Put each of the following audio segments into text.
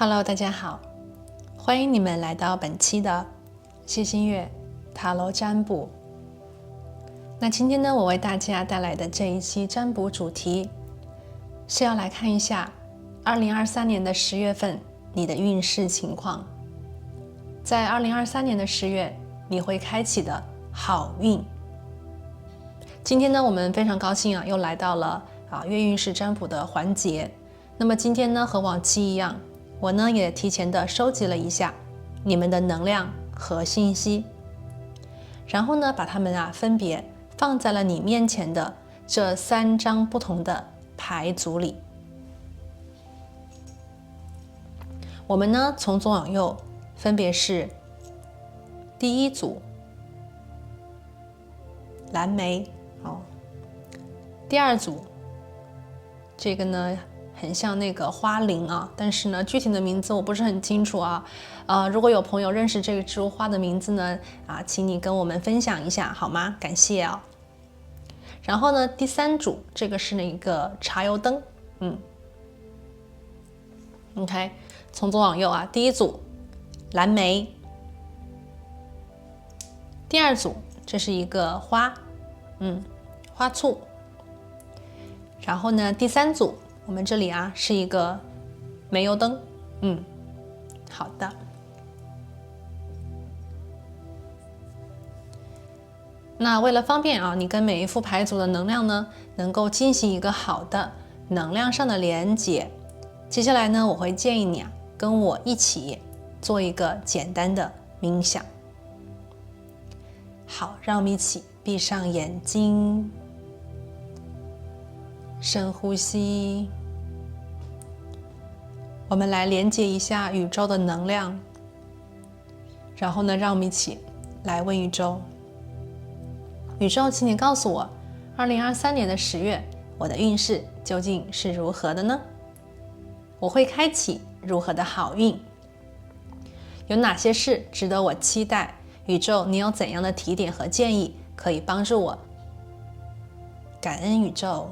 Hello， 大家好，欢迎你们来到本期的谢新月塔罗占卜。那今天呢，我为大家带来的这一期占卜主题是要来看一下2023年的10月份你的运势情况。在2023年的10月，你会开启的好运。今天呢，我们非常高兴又来到了月运势占卜的环节。那么今天呢，和往期一样，我呢也提前的收集了一下你们的能量和信息，然后呢把它们分别放在了你面前的这3张不同的牌组里。我们呢从左往右分别是第一组蓝莓，第二组这个呢很像那个花铃但是呢具体的名字我不是很清楚如果有朋友认识这个植物花的名字呢请你跟我们分享一下好吗？感谢然后呢第3组这个是那个茶油灯OK， 从左往右第一组蓝莓，第二组这是一个花花簇，然后呢第3组我们这里是一个煤油灯好的。那为了方便你跟每一副牌组的能量呢能够进行一个好的能量上的连接，接下来呢我会建议你跟我一起做一个简单的冥想。好，让我们一起闭上眼睛，深呼吸，我们来连接一下宇宙的能量，然后呢让我们一起来问宇宙，宇宙请你告诉我2023年的10月我的运势究竟是如何的呢？我会开启如何的好运？有哪些事值得我期待？宇宙你有怎样的提点和建议可以帮助我？感恩宇宙。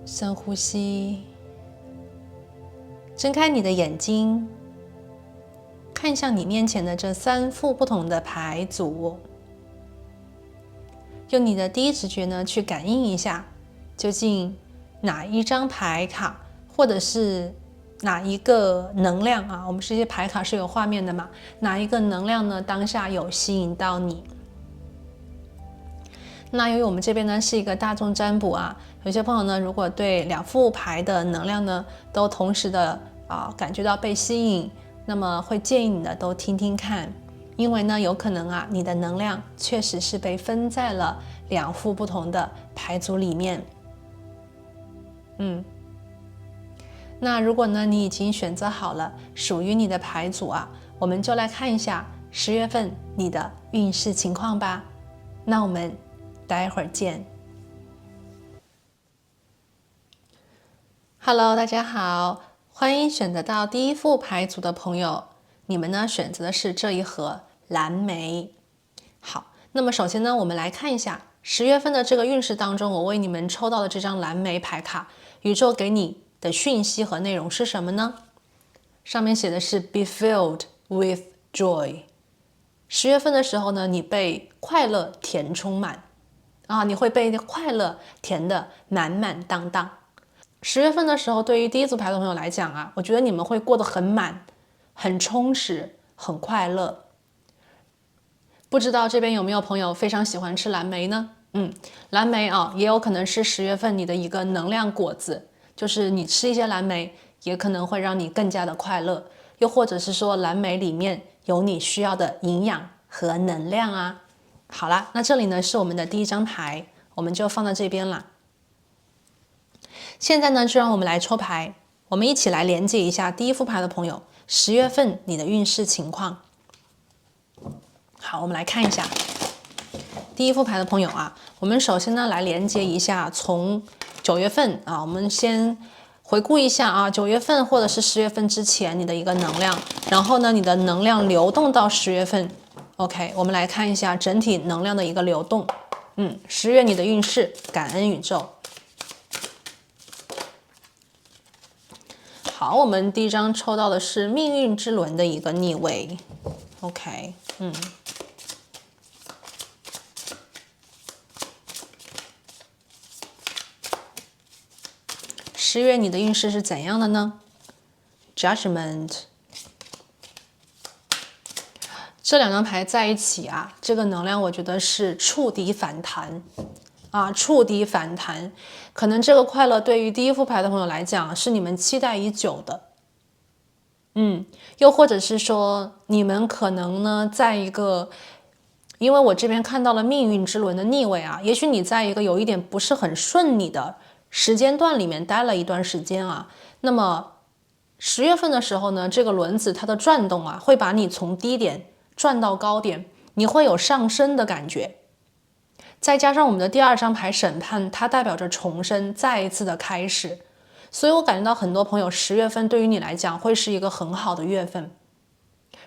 深呼吸，睁开你的眼睛，看向你面前的这3副不同的牌组，用你的第一直觉呢去感应一下，究竟哪一张牌卡或者是哪一个能量我们这些牌卡是有画面的嘛，哪一个能量呢当下有吸引到你？那由于我们这边呢是一个大众占卜有些朋友呢如果对2副牌的能量呢都同时的感觉到被吸引，那么会建议你的都听听看，因为呢有可能你的能量确实是被分在了2副不同的牌组里面。那如果呢你已经选择好了属于你的牌组我们就来看一下10月份你的运势情况吧。那我们待会儿见。 Hello， 大家好，欢迎选择到第1副牌组的朋友，你们呢选择的是这一盒蓝莓。好，那么首先呢我们来看一下10月份的这个运势当中，我为你们抽到的这张蓝莓牌卡，宇宙给你的讯息和内容是什么呢？上面写的是 Be filled with joy。 10月份的时候呢，你被快乐填充满你会被快乐填得满满当当。10月份的时候，对于第1组牌的朋友来讲我觉得你们会过得很满、很充实、很快乐。不知道这边有没有朋友非常喜欢吃蓝莓呢？蓝莓也有可能是10月份你的一个能量果子，就是你吃一些蓝莓也可能会让你更加的快乐，又或者是说蓝莓里面有你需要的营养和能量好啦，那这里呢是我们的第1张牌，我们就放到这边啦。现在呢就让我们来抽牌，我们一起来连接一下第1副牌的朋友10月份你的运势情况。好，我们来看一下第1副牌的朋友我们首先呢来连接一下从9月份我们先回顾一下9月份或者是10月份之前你的一个能量，然后呢你的能量流动到10月份。 OK， 我们来看一下整体能量的一个流动。10月你的运势，感恩宇宙。好，我们第一张抽到的是命运之轮的一个逆位。OK， 10月你的运势是怎样的呢？ Judgment。这两张牌在一起啊，这个能量我觉得是触底反弹啊，触底反弹。可能这个快乐对于第一副牌的朋友来讲，是你们期待已久的。又或者是说，你们可能呢，在一个，因为我这边看到了命运之轮的逆位啊，也许你在一个有一点不是很顺利的时间段里面待了一段时间啊，那么10月份的时候呢，这个轮子它的转动啊，会把你从低点转到高点，你会有上升的感觉。再加上我们的第二张牌审判，它代表着重生，再一次的开始。所以我感觉到很多朋友10月份对于你来讲会是一个很好的月份。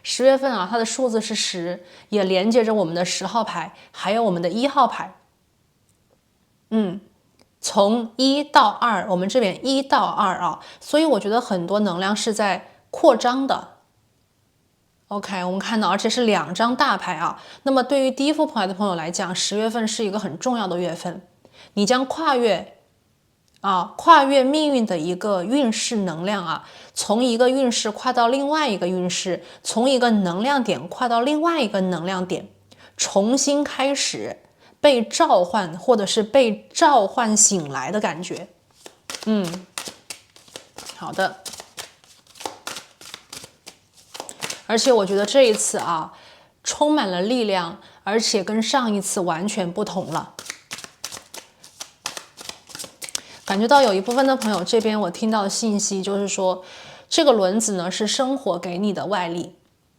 10月份啊，它的数字是10，也连接着我们的10号牌，还有我们的1号牌。从1到2，我们这边1到2啊，所以我觉得很多能量是在扩张的。OK， 我们看到，而且是2张大牌啊。那么对于第一副牌的朋友来讲，10月份是一个很重要的月份，你将跨越命运的一个运势能量啊，从一个运势跨到另外一个运势，从一个能量点跨到另外一个能量点，重新开始，被召唤或者是被召唤醒来的感觉。好的。而且我觉得这一次啊，充满了力量，而且跟上一次完全不同了。感觉到有一部分的朋友这边我听到的信息就是说，这个轮子呢是生活给你的外力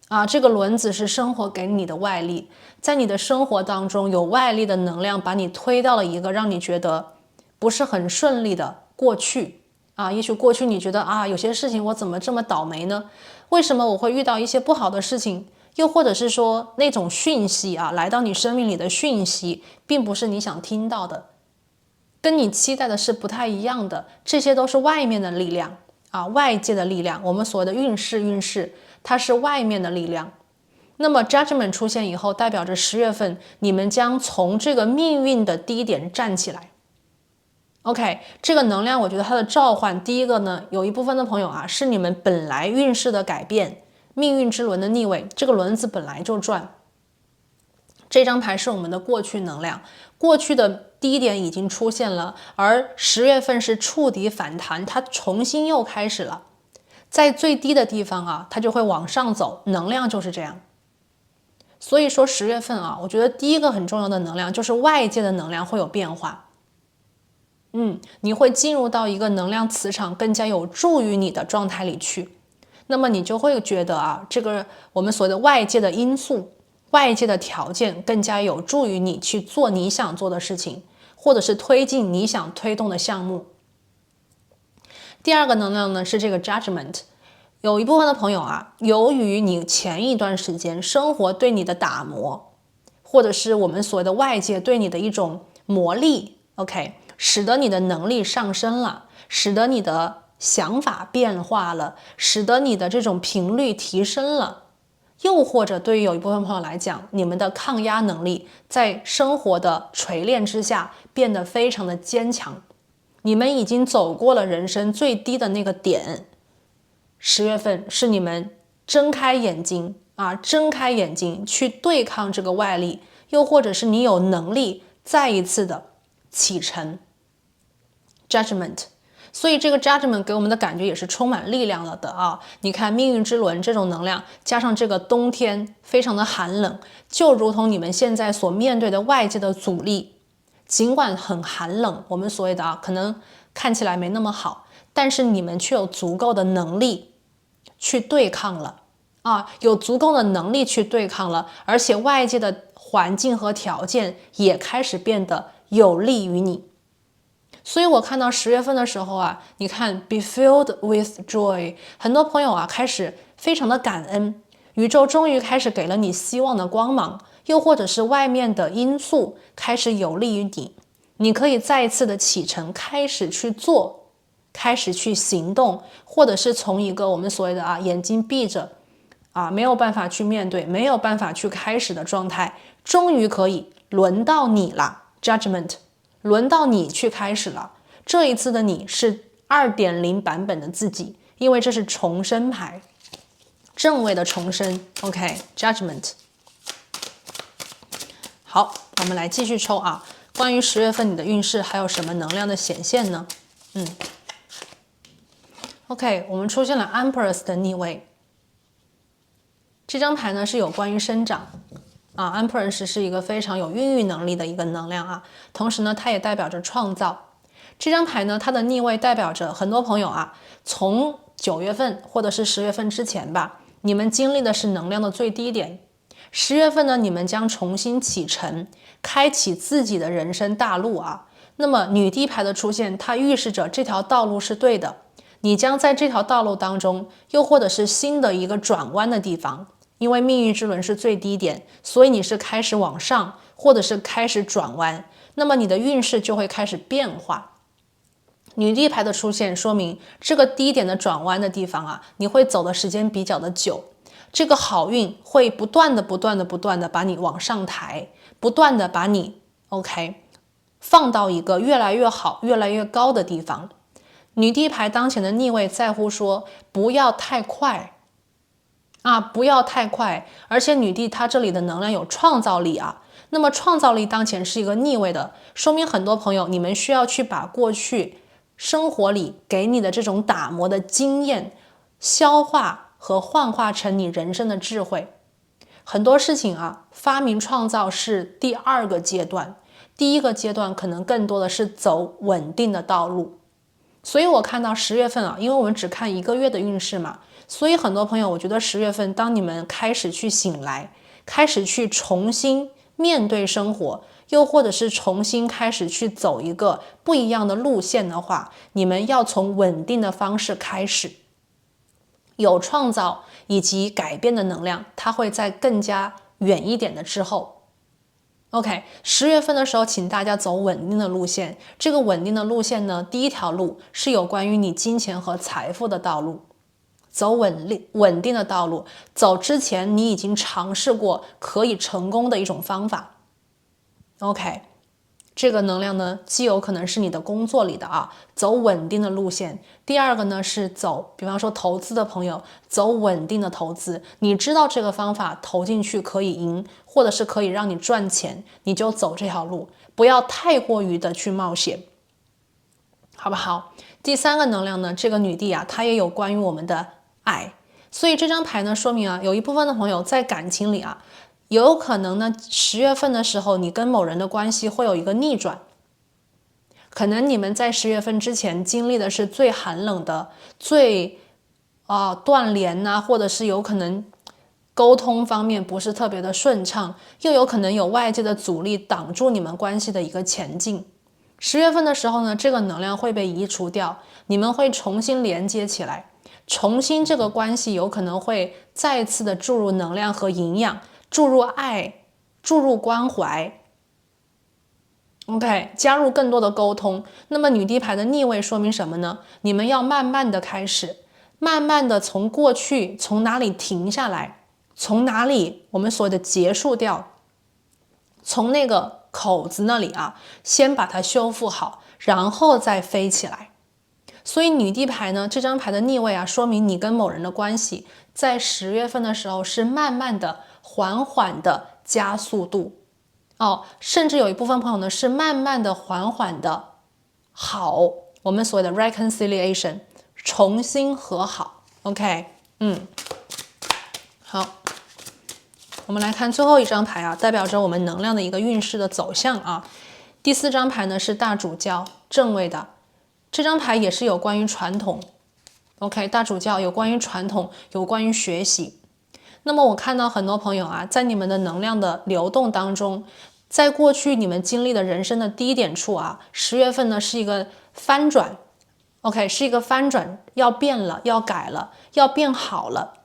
啊，这个轮子是生活给你的外力，在你的生活当中有外力的能量把你推到了一个让你觉得不是很顺利的过去啊，也许过去你觉得啊，有些事情我怎么这么倒霉呢？为什么我会遇到一些不好的事情？又或者是说那种讯息啊，来到你生命里的讯息，并不是你想听到的，跟你期待的是不太一样的，这些都是外面的力量啊，外界的力量。我们所谓的运势，它是外面的力量。那么 Judgment 出现以后，代表着10月份你们将从这个命运的低点站起来。OK， 这个能量我觉得它的召唤，第一个呢，有一部分的朋友啊，是你们本来运势的改变，命运之轮的逆位，这个轮子本来就转。这张牌是我们的过去能量，过去的低点已经出现了，而10月份是触底反弹，它重新又开始了，在最低的地方啊，它就会往上走，能量就是这样。所以说10月份啊，我觉得第一个很重要的能量就是外界的能量会有变化。你会进入到一个能量磁场更加有助于你的状态里去，那么你就会觉得啊，这个我们所谓的外界的因素、外界的条件更加有助于你去做你想做的事情，或者是推进你想推动的项目。第二个能量呢是这个 Judgment， 有一部分的朋友啊，由于你前一段时间生活对你的打磨，或者是我们所谓的外界对你的一种磨砺 ，OK，使得你的能力上升了，使得你的想法变化了，使得你的这种频率提升了。又或者对于有一部分朋友来讲，你们的抗压能力在生活的锤炼之下变得非常的坚强，你们已经走过了人生最低的那个点。10月份是你们睁开眼睛去对抗这个外力，又或者是你有能力再一次的启程。Judgment， 所以这个 Judgment 给我们的感觉也是充满力量了的啊！你看命运之轮这种能量，加上这个冬天非常的寒冷，就如同你们现在所面对的外界的阻力，尽管很寒冷，我们所谓的可能看起来没那么好，但是你们却有足够的能力去对抗了有足够的能力去对抗了，而且外界的环境和条件也开始变得有利于你。所以我看到10月份的时候啊，你看 be filled with joy， 很多朋友啊开始非常的感恩，宇宙终于开始给了你希望的光芒，又或者是外面的因素开始有利于你，你可以再一次的启程，开始去做，开始去行动，或者是从一个我们所谓的眼睛闭着没有办法去面对，没有办法去开始的状态，终于可以轮到你了 ，judgment， 轮到你去开始了。这一次的你是 2.0 版本的自己，因为这是重生牌，正位的重生 ，OK，judgment。好，我们来继续抽关于10月份你的运势还有什么能量的显现呢？OK， 我们出现了 Empress 的逆位。这张牌呢是有关于生长Empress 是一个非常有孕育能力的一个能量同时呢它也代表着创造。这张牌呢它的逆位代表着很多朋友从9月份或者是10月份之前吧，你们经历的是能量的最低点。10月份呢你们将重新启程，开启自己的人生大路那么女帝牌的出现，它预示着这条道路是对的，你将在这条道路当中，又或者是新的一个转弯的地方，因为命运之轮是最低点，所以你是开始往上，或者是开始转弯，那么你的运势就会开始变化。女帝牌的出现说明这个低点的转弯的地方你会走的时间比较的久，这个好运会不断的把你往上抬，不断的把你 OK 放到一个越来越好越来越高的地方。女帝牌当前的逆位在乎说不要太快不要太快，而且女帝她这里的能量有创造力那么创造力当前是一个逆位的，说明很多朋友你们需要去把过去生活里给你的这种打磨的经验消化和幻化成你人生的智慧。很多事情发明创造是第2个阶段，第1个阶段可能更多的是走稳定的道路。所以我看到10月份因为我们只看1个月的运势嘛，所以很多朋友我觉得10月份当你们开始去醒来，开始去重新面对生活，又或者是重新开始去走一个不一样的路线的话，你们要从稳定的方式开始，有创造以及改变的能量，它会在更加远一点的之后。OK， 10月份的时候请大家走稳定的路线，这个稳定的路线呢，第1条路是有关于你金钱和财富的道路，走稳定的道路，走之前你已经尝试过可以成功的一种方法。OK， 这个能量呢既有可能是你的工作里的走稳定的路线。第2个呢是走比方说投资的朋友，走稳定的投资，你知道这个方法投进去可以赢，或者是可以让你赚钱，你就走这条路，不要太过于的去冒险，好不好？第3个能量呢，这个女帝她也有关于我们的爱，所以这张牌呢说明有一部分的朋友在感情里有可能呢10月份的时候你跟某人的关系会有一个逆转，可能你们在10月份之前经历的是最寒冷的，最断联或者是有可能沟通方面不是特别的顺畅，又有可能有外界的阻力挡住你们关系的一个前进。10月份的时候呢，这个能量会被移除掉，你们会重新连接起来，重新这个关系有可能会再次的注入能量和营养，注入爱，注入关怀。OK， 加入更多的沟通。那么女帝牌的逆位说明什么呢？你们要慢慢的开始，慢慢的从过去从哪里停下来，从哪里我们所谓的结束掉，从那个口子那里先把它修复好，然后再飞起来。所以女帝牌呢，这张牌的逆位说明你跟某人的关系在10月份的时候是慢慢的缓缓的加速度甚至有一部分朋友呢是慢慢的缓缓的好，我们所谓的 reconciliation 重新和好。 OK， 好，我们来看最后一张牌代表着我们能量的一个运势的走向第4张牌呢是大主教正位的，这张牌也是有关于传统。 OK， 大主教有关于传统，有关于学习。那么我看到很多朋友在你们的能量的流动当中，在过去你们经历的人生的低点处10月份呢是一个翻转。 OK， 是一个翻转，要变了，要改了，要变好了。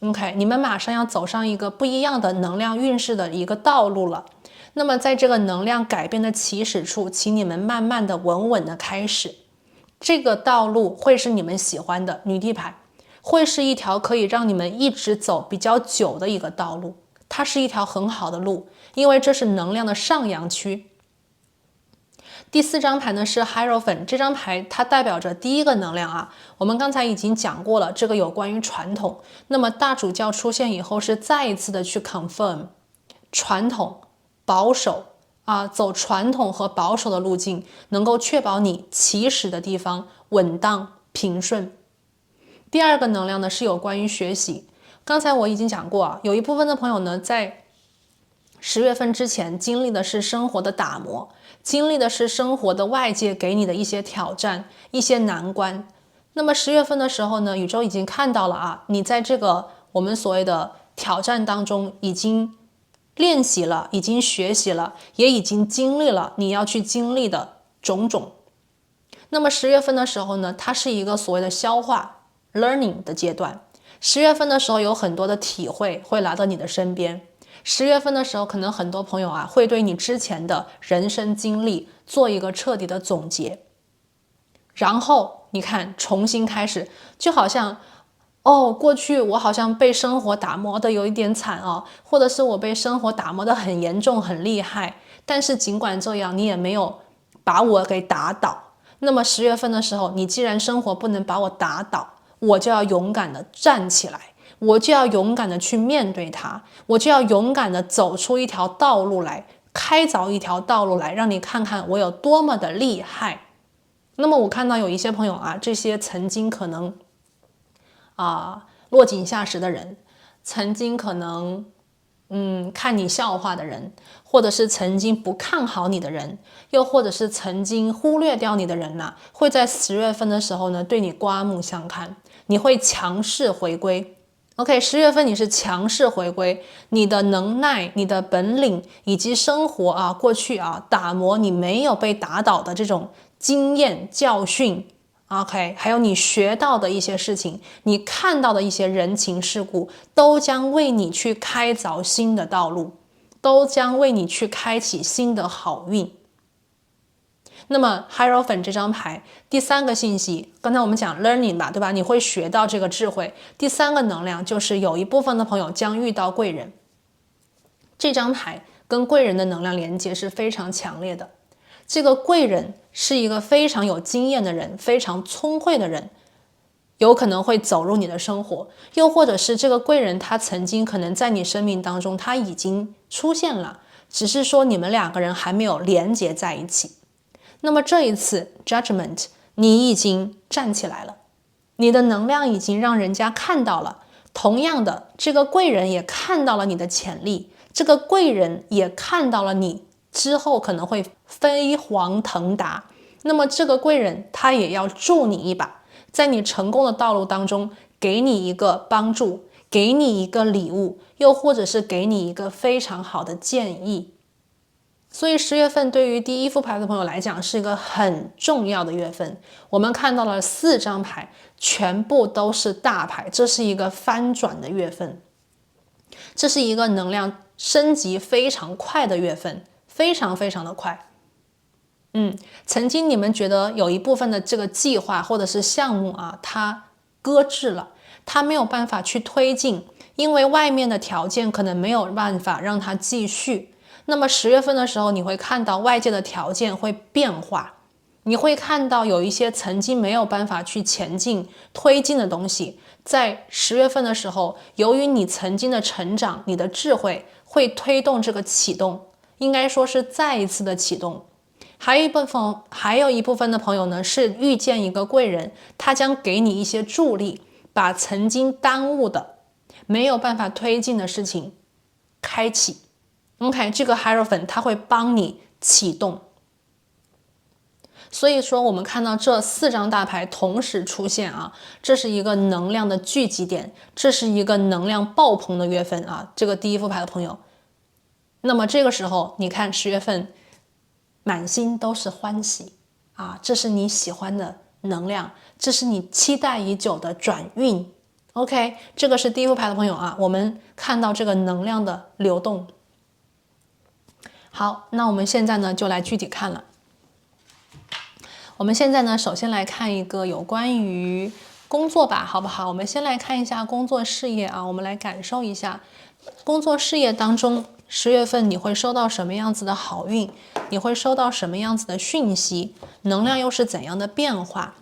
OK， 你们马上要走上一个不一样的能量运势的一个道路了。那么在这个能量改变的起始处，请你们慢慢的稳稳的开始，这个道路会是你们喜欢的，女帝牌会是一条可以让你们一直走比较久的一个道路，它是一条很好的路，因为这是能量的上扬区。第4张牌呢是 Hierophant， 这张牌它代表着第一个能量啊。我们刚才已经讲过了，这个有关于传统。那么大主教出现以后，是再一次的去 confirm 传统、保守啊，走传统和保守的路径，能够确保你起始的地方稳当平顺。第二个能量呢是有关于学习。刚才我已经讲过啊，有一部分的朋友呢在10月份之前经历的是生活的打磨，经历的是生活的外界给你的一些挑战、一些难关。那么10月份的时候呢，宇宙已经看到了啊，你在这个我们所谓的挑战当中已经练习了，已经学习了，也已经经历了你要去经历的种种。那么10月份的时候呢，它是一个所谓的消化 learning 的阶段。10月份的时候有很多的体会会来到你的身边。10月份的时候，可能很多朋友啊会对你之前的人生经历做一个彻底的总结，然后你看重新开始，就好像过去我好像被生活打磨的有一点惨哦，或者是我被生活打磨的很严重很厉害，但是尽管这样，你也没有把我给打倒。那么10月份的时候，你既然生活不能把我打倒，我就要勇敢的站起来，我就要勇敢的去面对它，我就要勇敢的走出一条道路来，开凿一条道路来，让你看看我有多么的厉害。那么我看到有一些朋友啊，这些曾经可能落井下石的人，曾经可能看你笑话的人，或者是曾经不看好你的人，又或者是曾经忽略掉你的人呢，会在10月份的时候呢对你刮目相看，你会强势回归。OK， 10月份你是强势回归，你的能耐、你的本领以及生活啊，过去啊打磨你没有被打倒的这种经验教训。OK， 还有你学到的一些事情，你看到的一些人情世故，都将为你去开凿新的道路，都将为你去开启新的好运。那么 Hierophant 这张牌第3个信息，刚才我们讲 learning 吧，对吧？你会学到这个智慧。第3个能量就是有一部分的朋友将遇到贵人。这张牌跟贵人的能量连接是非常强烈的。这个贵人是一个非常有经验的人，非常聪慧的人，有可能会走入你的生活，又或者是这个贵人他曾经可能在你生命当中他已经出现了，只是说你们2个人还没有连接在一起。那么这一次 Judgment 你已经站起来了，你的能量已经让人家看到了，同样的这个贵人也看到了你的潜力，这个贵人也看到了你之后可能会飞黄腾达，那么这个贵人他也要助你一把，在你成功的道路当中给你一个帮助，给你一个礼物，又或者是给你一个非常好的建议。所以10月份对于第1副牌的朋友来讲是一个很重要的月份。我们看到了4张牌全部都是大牌，这是一个翻转的月份，这是一个能量升级非常快的月份，非常非常的快。曾经你们觉得有一部分的这个计划或者是项目啊，它搁置了，它没有办法去推进，因为外面的条件可能没有办法让它继续。那么10月份的时候，你会看到外界的条件会变化，你会看到有一些曾经没有办法去前进推进的东西，在10月份的时候，由于你曾经的成长，你的智慧会推动这个启动，应该说是再一次的启动。还有一部分的朋友呢，是遇见一个贵人，他将给你一些助力，把曾经耽误的没有办法推进的事情开启。OK， 这个 Hierophant 它会帮你启动。所以说我们看到这4张大牌同时出现啊，这是一个能量的聚集点，这是一个能量爆棚的月份啊，这个第1副牌的朋友。那么这个时候你看10月份满心都是欢喜啊，这是你喜欢的能量，这是你期待已久的转运。OK， 这个是第1副牌的朋友啊，我们看到这个能量的流动。好，那我们现在呢就来具体看了。我们现在呢，首先来看一个有关于工作吧，好不好？我们先来看一下工作事业啊，我们来感受一下工作事业当中10月份你会收到什么样子的好运，你会收到什么样子的讯息，能量又是怎样的变化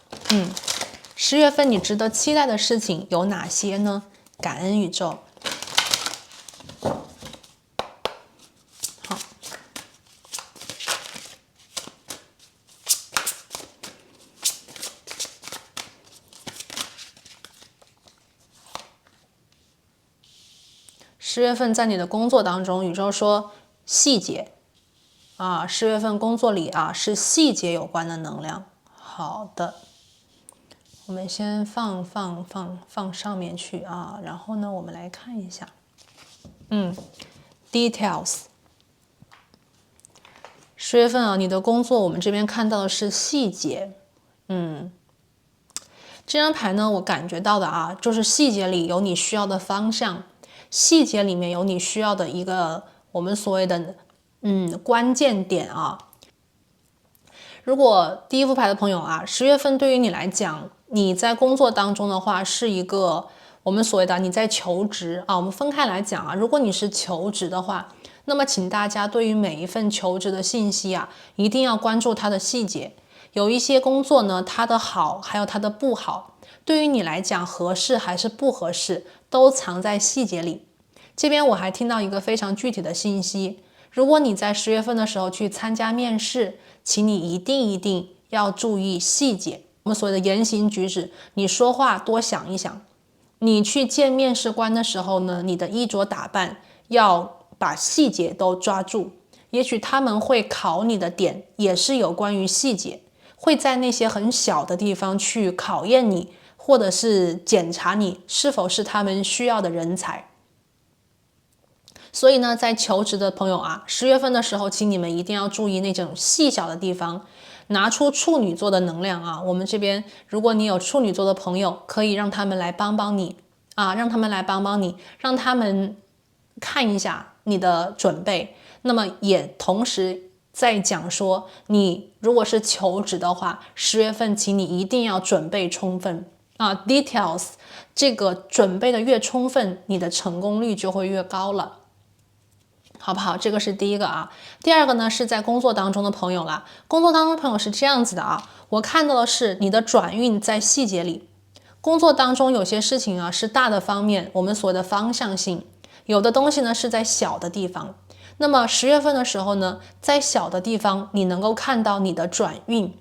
？10月份你值得期待的事情有哪些呢？感恩宇宙。好，10月份在你的工作当中，宇宙说细节啊，10月份工作里啊是细节有关的能量。好的，我们先放上面去啊，然后呢，我们来看一下，details。10月份啊，你的工作我们这边看到的是细节，这张牌呢，我感觉到的啊，就是细节里有你需要的方向，细节里面有你需要的一个我们所谓的关键点啊。如果第一副牌的朋友啊，10月份对于你来讲，你在工作当中的话是一个我们所谓的你在求职啊，我们分开来讲啊，如果你是求职的话，那么请大家对于每一份求职的信息啊，一定要关注它的细节。有一些工作呢，它的好还有它的不好，对于你来讲合适还是不合适，都藏在细节里。这边我还听到一个非常具体的信息，如果你在10月份的时候去参加面试，请你一定要注意细节。我们所谓的言行举止，你说话多想一想。你去见面试官的时候呢，你的衣着打扮要把细节都抓住。也许他们会考你的点也是有关于细节，会在那些很小的地方去考验你，或者是检查你是否是他们需要的人才。所以呢，在求职的朋友啊，10月份的时候，请你们一定要注意那种细小的地方，拿出处女座的能量啊。我们这边，如果你有处女座的朋友，可以让他们来帮帮你啊，让他们来帮帮你，让他们看一下你的准备。那么也同时在讲说，你如果是求职的话，10月份请你一定要准备充分啊 ，details 这个准备的越充分，你的成功率就会越高了。好不好？这个是第一个啊。第二个呢，是在工作当中的朋友啦。工作当中的朋友是这样子的啊，我看到的是你的转运在细节里。工作当中有些事情啊是大的方面，我们所谓的方向性；有的东西呢是在小的地方。那么10月份的时候呢，在小的地方你能够看到你的转运。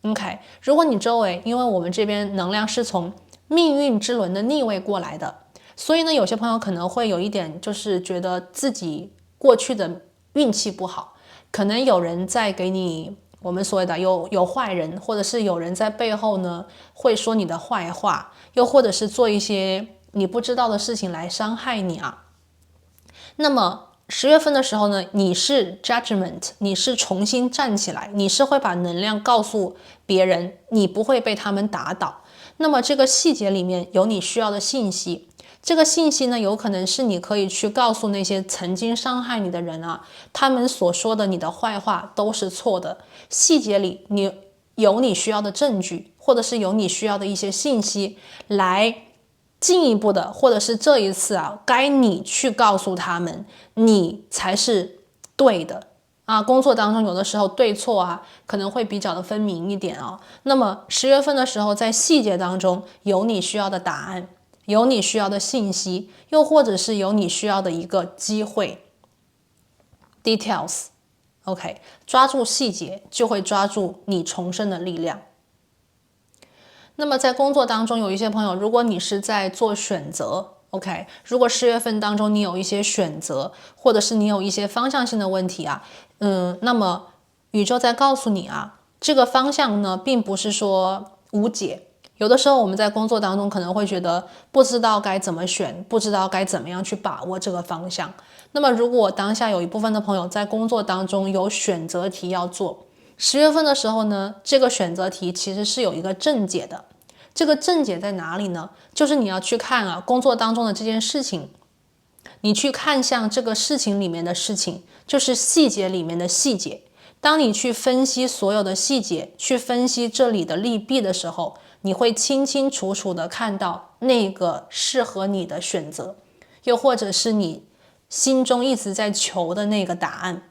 OK， 如果你周围，因为我们这边能量是从命运之轮的逆位过来的。所以呢，有些朋友可能会有一点，就是觉得自己过去的运气不好，可能有人在给你，我们所谓的有坏人，或者是有人在背后呢会说你的坏话，又或者是做一些你不知道的事情来伤害你啊。那么10月份的时候呢，你是 judgment， 你是重新站起来，你是会把能量告诉别人，你不会被他们打倒。那么这个细节里面有你需要的信息。这个信息呢，有可能是你可以去告诉那些曾经伤害你的人啊，他们所说的你的坏话都是错的。细节里你有你需要的证据，或者是有你需要的一些信息，来进一步的，或者是这一次啊，该你去告诉他们，你才是对的啊。工作当中有的时候对错啊，可能会比较的分明一点啊。那么10月份的时候，在细节当中有你需要的答案。有你需要的信息，又或者是有你需要的一个机会 details OK， 抓住细节就会抓住你重生的力量。那么在工作当中有一些朋友，如果你是在做选择 OK， 如果10月份当中你有一些选择，或者是你有一些方向性的问题啊，那么宇宙在告诉你啊，这个方向呢并不是说无解。有的时候我们在工作当中可能会觉得不知道该怎么选，不知道该怎么样去把握这个方向。那么如果当下有一部分的朋友在工作当中有选择题要做，10月份的时候呢，这个选择题其实是有一个正解的。这个正解在哪里呢？就是你要去看啊，工作当中的这件事情，你去看向这个事情里面的事情，就是细节里面的细节。当你去分析所有的细节，去分析这里的利弊的时候，你会清清楚楚的看到那个适合你的选择，又或者是你心中一直在求的那个答案。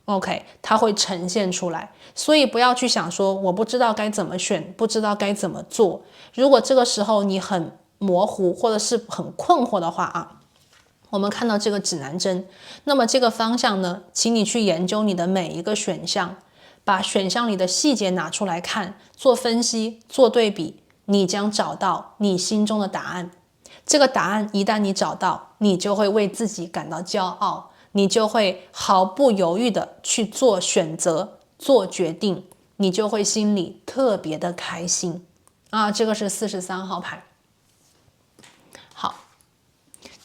OK， 它会呈现出来，所以不要去想说我不知道该怎么选，不知道该怎么做。如果这个时候你很模糊或者是很困惑的话啊，我们看到这个指南针，那么这个方向呢，请你去研究你的每一个选项，把选项里的细节拿出来看，做分析，做对比，你将找到你心中的答案。这个答案一旦你找到，你就会为自己感到骄傲，你就会毫不犹豫的去做选择，做决定，你就会心里特别的开心啊！这个是43号牌。好，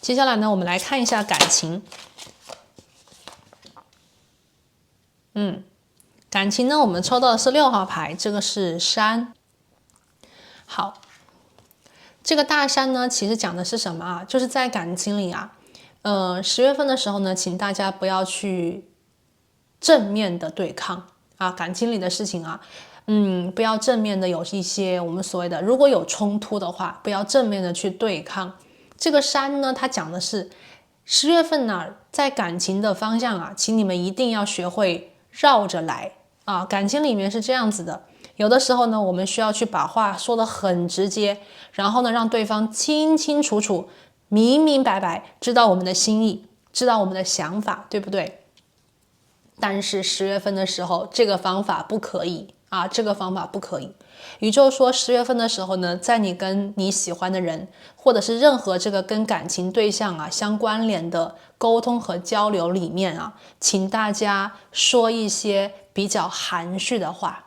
接下来呢，我们来看一下感情。感情呢，我们抽到的是6号牌，这个是山。好，这个大山呢，其实讲的是什么啊？就是在感情里啊，10月份的时候呢，请大家不要去正面的对抗啊，感情里的事情啊，不要正面的有一些我们所谓的，如果有冲突的话，不要正面的去对抗。这个山呢，它讲的是10月份呢，在感情的方向啊，请你们一定要学会绕着来啊。感情里面是这样子的，有的时候呢，我们需要去把话说得很直接，然后呢，让对方清清楚楚、明明白白知道我们的心意，知道我们的想法，对不对？但是10月份的时候，这个方法不可以啊，这个方法不可以。宇宙说10月份的时候呢，在你跟你喜欢的人，或者是任何这个跟感情对象啊相关联的沟通和交流里面啊，请大家说一些比较含蓄的话。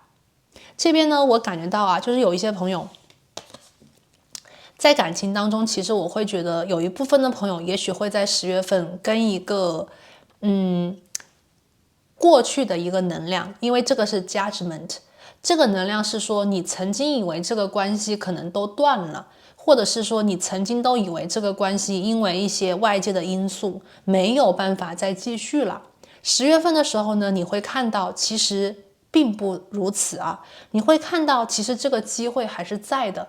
这边呢，我感觉到啊，就是有一些朋友在感情当中，其实我会觉得有一部分的朋友，也许会在10月份跟一个过去的一个能量，因为这个是 judgment， 这个能量是说你曾经以为这个关系可能都断了，或者是说你曾经都以为这个关系因为一些外界的因素没有办法再继续了。10月份的时候呢，你会看到其实并不如此啊，你会看到其实这个机会还是在的。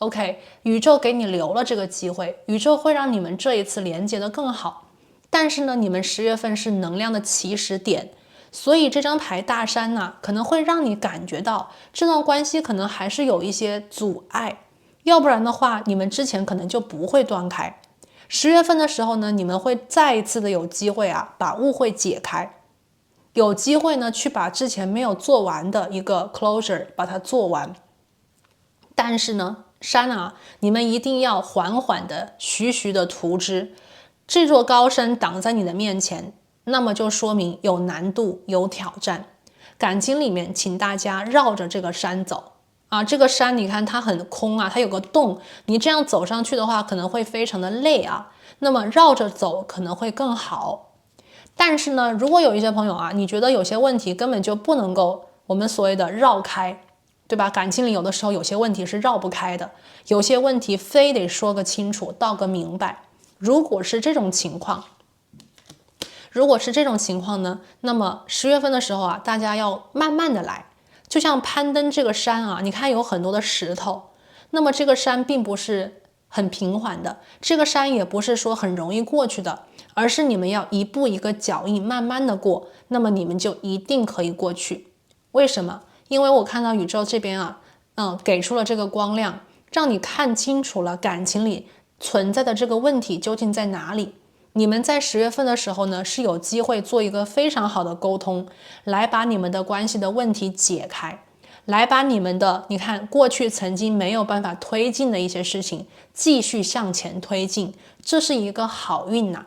OK， 宇宙给你留了这个机会，宇宙会让你们这一次连接的更好。但是呢，你们10月份是能量的起始点，所以这张牌大山呢，可能会让你感觉到这段关系可能还是有一些阻碍，要不然的话，你们之前可能就不会断开。10月份的时候呢，你们会再一次的有机会啊，把误会解开，有机会呢去把之前没有做完的一个 closure 把它做完。但是呢，山啊，你们一定要缓缓的、徐徐的图之。这座高山挡在你的面前，那么就说明有难度、有挑战。感情里面，请大家绕着这个山走啊。这个山你看它很空啊，它有个洞，你这样走上去的话，可能会非常的累啊。那么绕着走可能会更好。但是呢，如果有一些朋友啊，你觉得有些问题根本就不能够我们所谓的绕开，对吧？感情里有的时候有些问题是绕不开的，有些问题非得说个清楚，道个明白。如果是这种情况呢，那么10月份的时候啊，大家要慢慢的来，就像攀登这个山啊，你看有很多的石头，那么这个山并不是很平缓的，这个山也不是说很容易过去的，而是你们要一步一个脚印慢慢的过，那么你们就一定可以过去。为什么？因为我看到宇宙这边啊，给出了这个光亮，让你看清楚了感情里存在的这个问题究竟在哪里。你们在10月份的时候呢，是有机会做一个非常好的沟通，来把你们的关系的问题解开，来把你们的你看过去曾经没有办法推进的一些事情继续向前推进，这是一个好运呐。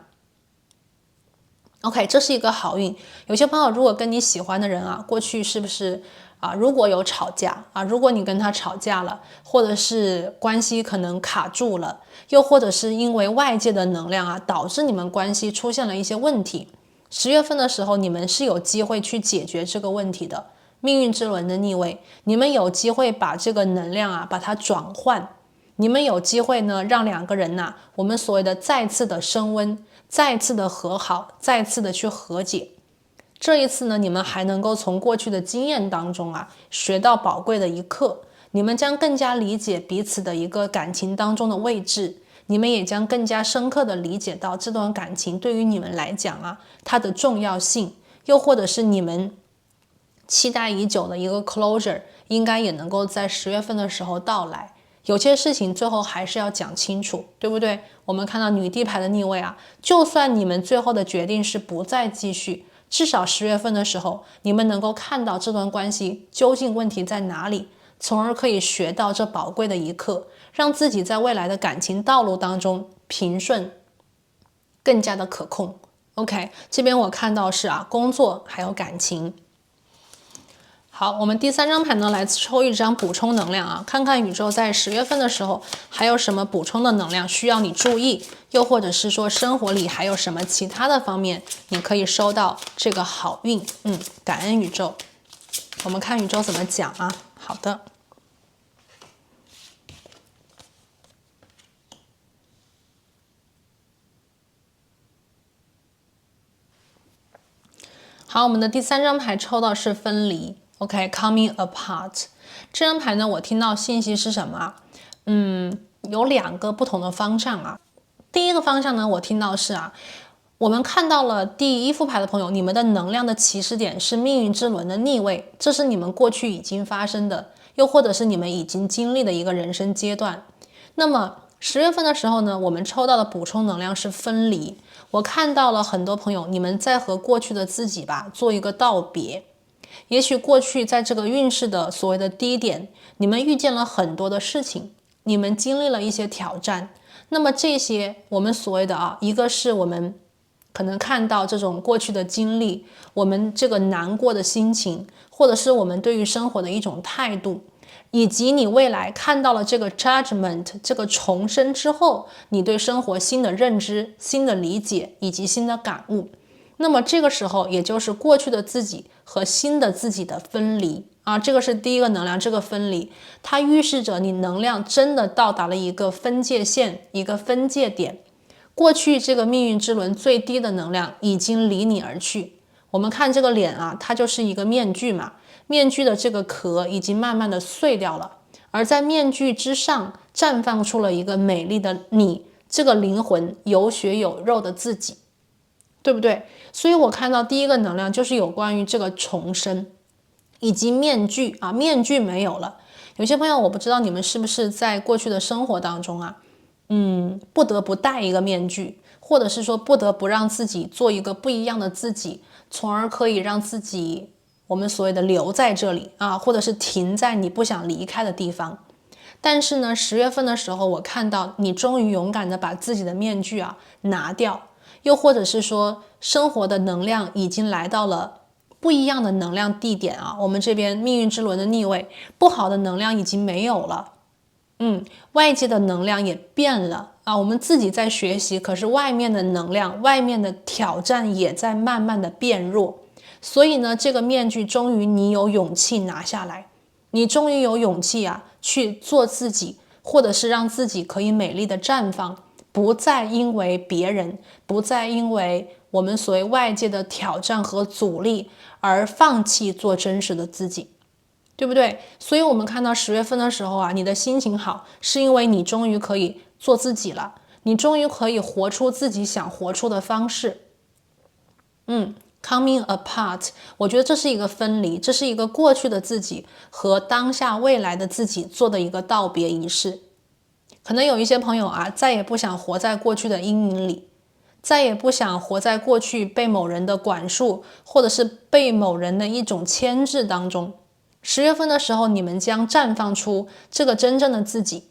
OK， 这是一个好运。有些朋友如果跟你喜欢的人啊，过去是不是啊？如果有吵架啊，如果你跟他吵架了，或者是关系可能卡住了，又或者是因为外界的能量啊，导致你们关系出现了一些问题。10月份的时候，你们是有机会去解决这个问题的。命运之轮的逆位，你们有机会把这个能量啊，把它转换。你们有机会呢，让两个人呐，我们所谓的再次的升温，再次的和好，再次的去和解。这一次呢，你们还能够从过去的经验当中啊，学到宝贵的一课。你们将更加理解彼此的一个感情当中的位置，你们也将更加深刻的理解到这段感情对于你们来讲啊，它的重要性，又或者是你们期待已久的一个 closure， 应该也能够在10月份的时候到来。有些事情最后还是要讲清楚，对不对？我们看到女帝牌的逆位啊，就算你们最后的决定是不再继续，至少10月份的时候，你们能够看到这段关系究竟问题在哪里，从而可以学到这宝贵的一课，让自己在未来的感情道路当中平顺，更加的可控。OK， 这边我看到是啊，工作还有感情。好，我们第3张牌呢，来抽一张补充能量啊，看看宇宙在10月份的时候还有什么补充的能量需要你注意，又或者是说生活里还有什么其他的方面你可以收到这个好运。感恩宇宙。我们看宇宙怎么讲啊。好的。好，我们的第3张牌抽到是分离。OK， coming apart。这张牌呢，我听到信息是什么啊？有2个不同的方向啊。第一个方向呢，我听到是啊，我们看到了第1副牌的朋友，你们的能量的起始点是命运之轮的逆位，这是你们过去已经发生的，又或者是你们已经经历的一个人生阶段。那么10月份的时候呢，我们抽到的补充能量是分离。我看到了很多朋友，你们在和过去的自己吧做一个道别。也许过去在这个运势的所谓的低点，你们遇见了很多的事情，你们经历了一些挑战。那么这些我们所谓的啊，一个是我们可能看到这种过去的经历，我们这个难过的心情，或者是我们对于生活的一种态度，以及你未来看到了这个 judgment 这个重生之后，你对生活新的认知、新的理解以及新的感悟。那么这个时候也就是过去的自己和新的自己的分离啊，这个是第一个能量，这个分离它预示着你能量真的到达了一个分界线，一个分界点。过去这个命运之轮最低的能量已经离你而去。我们看这个脸啊，它就是一个面具嘛，面具的这个壳已经慢慢的碎掉了，而在面具之上绽放出了一个美丽的你，这个灵魂有血有肉的自己，对不对？所以我看到第一个能量就是有关于这个重生，以及面具啊，面具没有了。有些朋友我不知道你们是不是在过去的生活当中啊，不得不戴一个面具，或者是说不得不让自己做一个不一样的自己，从而可以让自己我们所谓的留在这里啊，或者是停在你不想离开的地方。但是呢，10月份的时候，我看到你终于勇敢的把自己的面具啊拿掉，又或者是说生活的能量已经来到了不一样的能量地点啊，我们这边命运之轮的逆位，不好的能量已经没有了，外界的能量也变了啊，我们自己在学习，可是外面的能量，外面的挑战也在慢慢的变弱，所以呢，这个面具终于你有勇气拿下来，你终于有勇气啊去做自己，或者是让自己可以美丽的绽放，不再因为别人，不再因为我们所谓外界的挑战和阻力而放弃做真实的自己，对不对？所以我们看到10月份的时候啊，你的心情好，是因为你终于可以做自己了，你终于可以活出自己想活出的方式。Coming apart， 我觉得这是一个分离，这是一个过去的自己和当下未来的自己做的一个道别仪式。可能有一些朋友啊，再也不想活在过去的阴影里，再也不想活在过去被某人的管束，或者是被某人的一种牵制当中。10月份的时候，你们将绽放出这个真正的自己，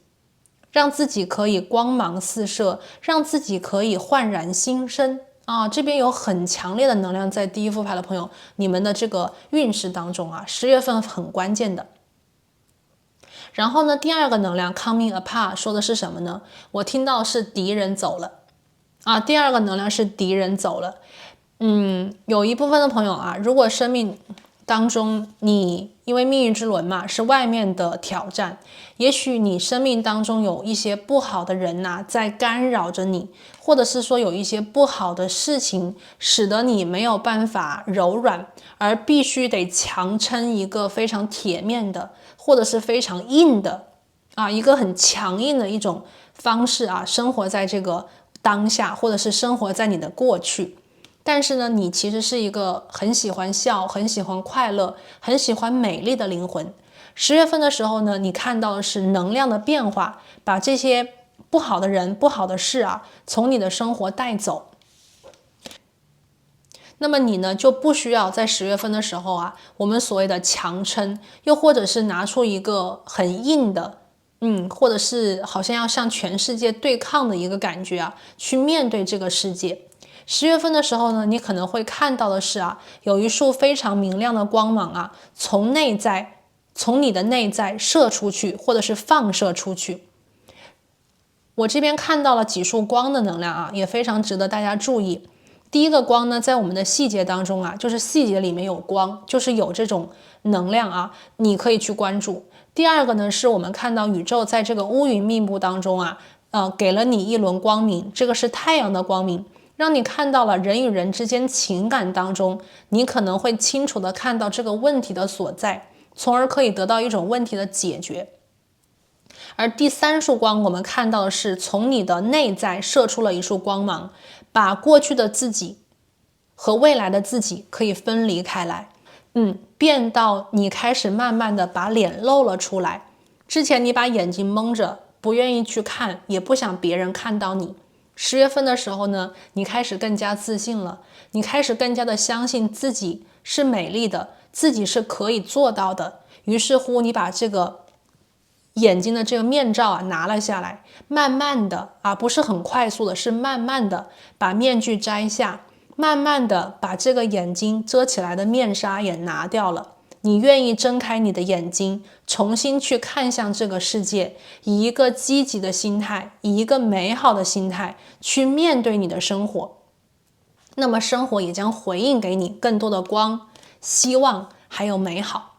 让自己可以光芒四射，让自己可以焕然新生啊！这边有很强烈的能量在第一副牌的朋友，你们的这个运势当中啊，10月份很关键的。然后呢，第二个能量 coming apart 说的是什么呢？我听到是敌人走了啊，第二个能量是敌人走了。有一部分的朋友啊，如果生命当中你因为命运之轮嘛，是外面的挑战。也许你生命当中有一些不好的人呐，在干扰着你，或者是说有一些不好的事情，使得你没有办法柔软，而必须得强撑一个非常铁面的，或者是非常硬的一个很强硬的一种方式生活在这个当下，或者是生活在你的过去。但是呢，你其实是一个很喜欢笑、很喜欢快乐、很喜欢美丽的灵魂。10月份的时候呢，你看到的是能量的变化，把这些不好的人、不好的事从你的生活带走。那么你呢，就不需要在10月份的时候我们所谓的强撑，又或者是拿出一个很硬的，或者是好像要向全世界对抗的一个感觉去面对这个世界。10月份的时候呢，你可能会看到的是有一束非常明亮的光芒从你的内在射出去，或者是放射出去。我这边看到了几束光的能量也非常值得大家注意。第一个光呢，在我们的细节当中就是细节里面有光，就是有这种能量你可以去关注。第二个呢，是我们看到宇宙在这个乌云密布当中给了你一轮光明，这个是太阳的光明，让你看到了人与人之间情感当中，你可能会清楚的看到这个问题的所在，从而可以得到一种问题的解决。而第三束光，我们看到的是从你的内在射出了一束光芒，把过去的自己和未来的自己可以分离开来，变到你开始慢慢的把脸露了出来。之前你把眼睛蒙着，不愿意去看，也不想别人看到你。10月份的时候呢，你开始更加自信了，你开始更加的相信自己是美丽的，自己是可以做到的。于是乎，你把这个眼睛的这个面罩拿了下来，慢慢的不是很快速的，是慢慢的把面具摘下，慢慢的把这个眼睛遮起来的面纱也拿掉了。你愿意睁开你的眼睛，重新去看向这个世界，以一个积极的心态，以一个美好的心态去面对你的生活，那么生活也将回应给你更多的光、希望还有美好。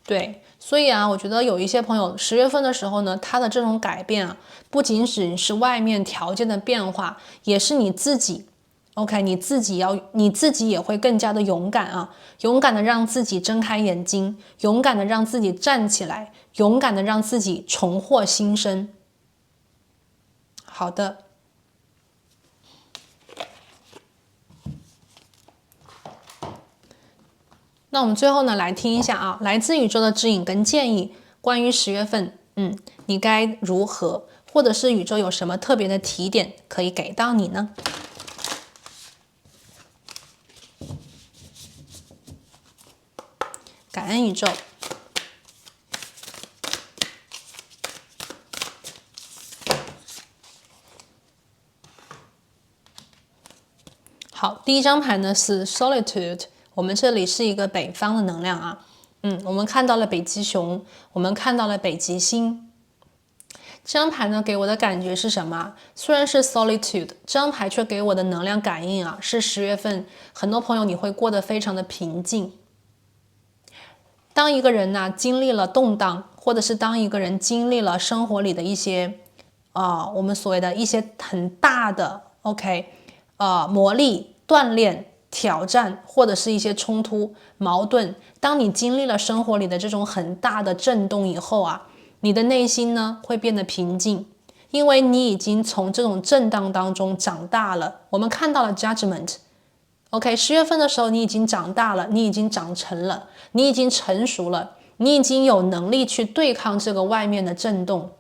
对，所以我觉得有一些朋友10月份的时候呢，他的这种改变不仅仅是外面条件的变化，也是你自己，OK， 你自己也会更加的勇敢勇敢的让自己睁开眼睛，勇敢的让自己站起来，勇敢的让自己重获新生。好的。那我们最后呢，来听一下来自宇宙的指引跟建议，关于10月份，你该如何，或者是宇宙有什么特别的提点可以给到你呢？感恩宇宙。好，第一张牌呢是 Solitude。我们这里是一个北方的能量我们看到了北极熊，我们看到了北极星。这张牌呢给我的感觉是什么？虽然是 Solitude， 这张牌却给我的能量感应是10月份，很多朋友你会过得非常的平静。当一个人经历了动荡，或者是当一个人经历了生活里的一些我们所谓的一些很大的磨砺、锻炼、挑战，或者是一些冲突、矛盾，当你经历了生活里的这种很大的震动以后你的内心呢会变得平静，因为你已经从这种震荡当中长大了。我们看到了 Judgment。 10月份的时候你已经长大了，你已经长成了，你已经成熟了，你已经有能力去对抗这个外面的震动。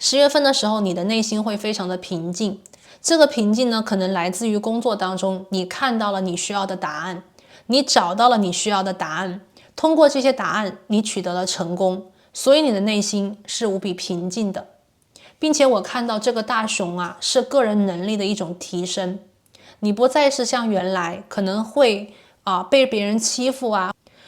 10月份的时候你的内心会非常的平静，这个平静呢可能来自于工作当中，你看到了你需要的答案，你找到了你需要的答案，通过这些答案你取得了成功，所以你的内心是无比平静的。并且我看到这个大熊是个人能力的一种提升，你不再是像原来可能会被别人欺负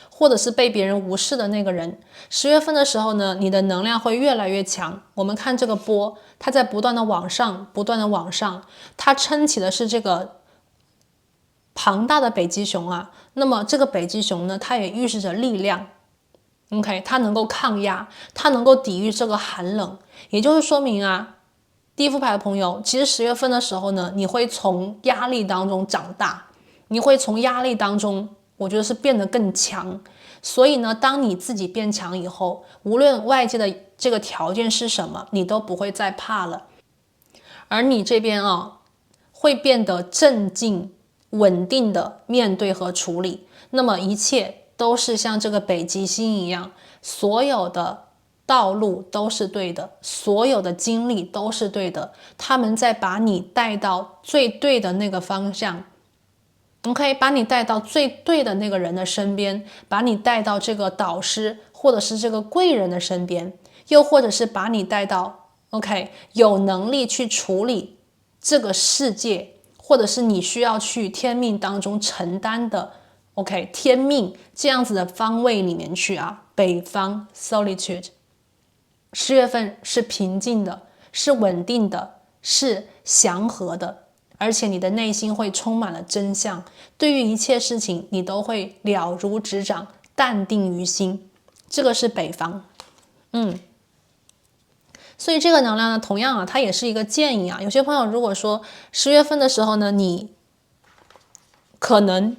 或者是被别人无视的那个人。10月份的时候呢，你的能量会越来越强。我们看这个波，它在不断的往上，不断的往上，它撑起的是这个庞大的北极熊那么这个北极熊呢，它也预示着力量。OK， 它能够抗压，它能够抵御这个寒冷，也就是说明啊，第一副牌的朋友，其实10月份的时候呢，你会从压力当中长大，你会从压力当中，我觉得是变得更强。所以呢，当你自己变强以后，无论外界的这个条件是什么，你都不会再怕了。而你这边啊，会变得镇静、稳定的面对和处理。那么一切都是像这个北极星一样，所有的道路都是对的，所有的经历都是对的，他们在把你带到最对的那个方向。OK， 把你带到最对的那个人的身边，把你带到这个导师或者是这个贵人的身边，又或者是把你带到 OK 有能力去处理这个世界，或者是你需要去天命当中承担的 OK 天命这样子的方位里面去啊。北方 solitude， 10月份是平静的，是稳定的，是祥和的。而且你的内心会充满了真相，对于一切事情你都会了如指掌，淡定于心。这个是北方，所以这个能量呢，同样啊，它也是一个建议啊。有些朋友如果说10月份的时候呢，你可能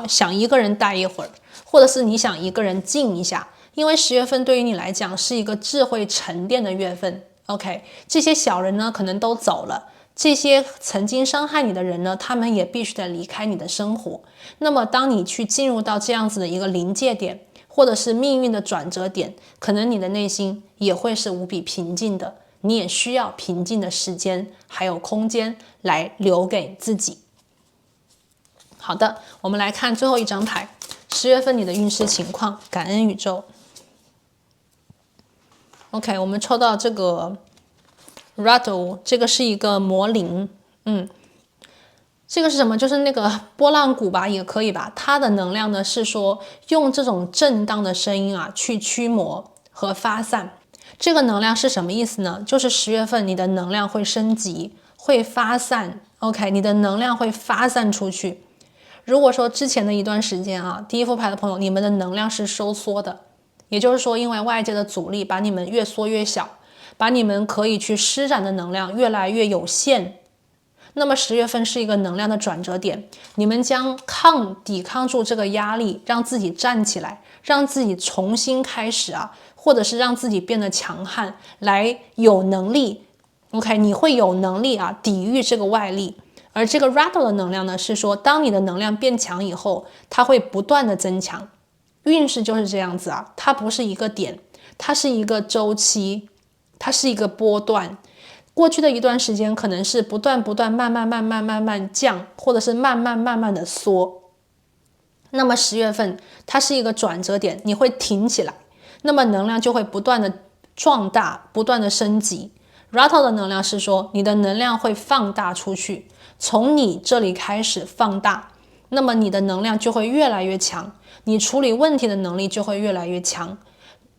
想一个人待一会儿，或者是你想一个人静一下，因为10月份对于你来讲是一个智慧沉淀的月份。OK， 这些小人呢可能都走了。这些曾经伤害你的人呢，他们也必须得离开你的生活。那么当你去进入到这样子的一个临界点，或者是命运的转折点，可能你的内心也会是无比平静的，你也需要平静的时间还有空间来留给自己。好的，我们来看最后一张牌，10月份你的运势情况，感恩宇宙。OK， 我们抽到这个Rattle， 这个是一个魔灵，这个是什么？就是那个波浪鼓吧，也可以吧。它的能量呢是说用这种震荡的声音啊去驱魔和发散。这个能量是什么意思呢？就是10月份你的能量会升级，会发散。OK， 你的能量会发散出去。如果说之前的一段时间啊，第一副牌的朋友，你们的能量是收缩的，也就是说因为外界的阻力把你们越缩越小。把你们可以去施展的能量越来越有限，那么10月份是一个能量的转折点，你们将抵抗住这个压力，让自己站起来，让自己重新开始啊，或者是让自己变得强悍，来有能力 OK， 你会有能力啊抵御这个外力。而这个 Rattle 的能量呢，是说当你的能量变强以后，它会不断的增强。运势就是这样子啊，它不是一个点，它是一个周期，它是一个波段。过去的一段时间可能是不断慢慢降，或者是慢慢的缩。那么10月份它是一个转折点，你会挺起来，那么能量就会不断的壮大，不断的升级。Rattle 的能量是说你的能量会放大出去，从你这里开始放大，那么你的能量就会越来越强，你处理问题的能力就会越来越强，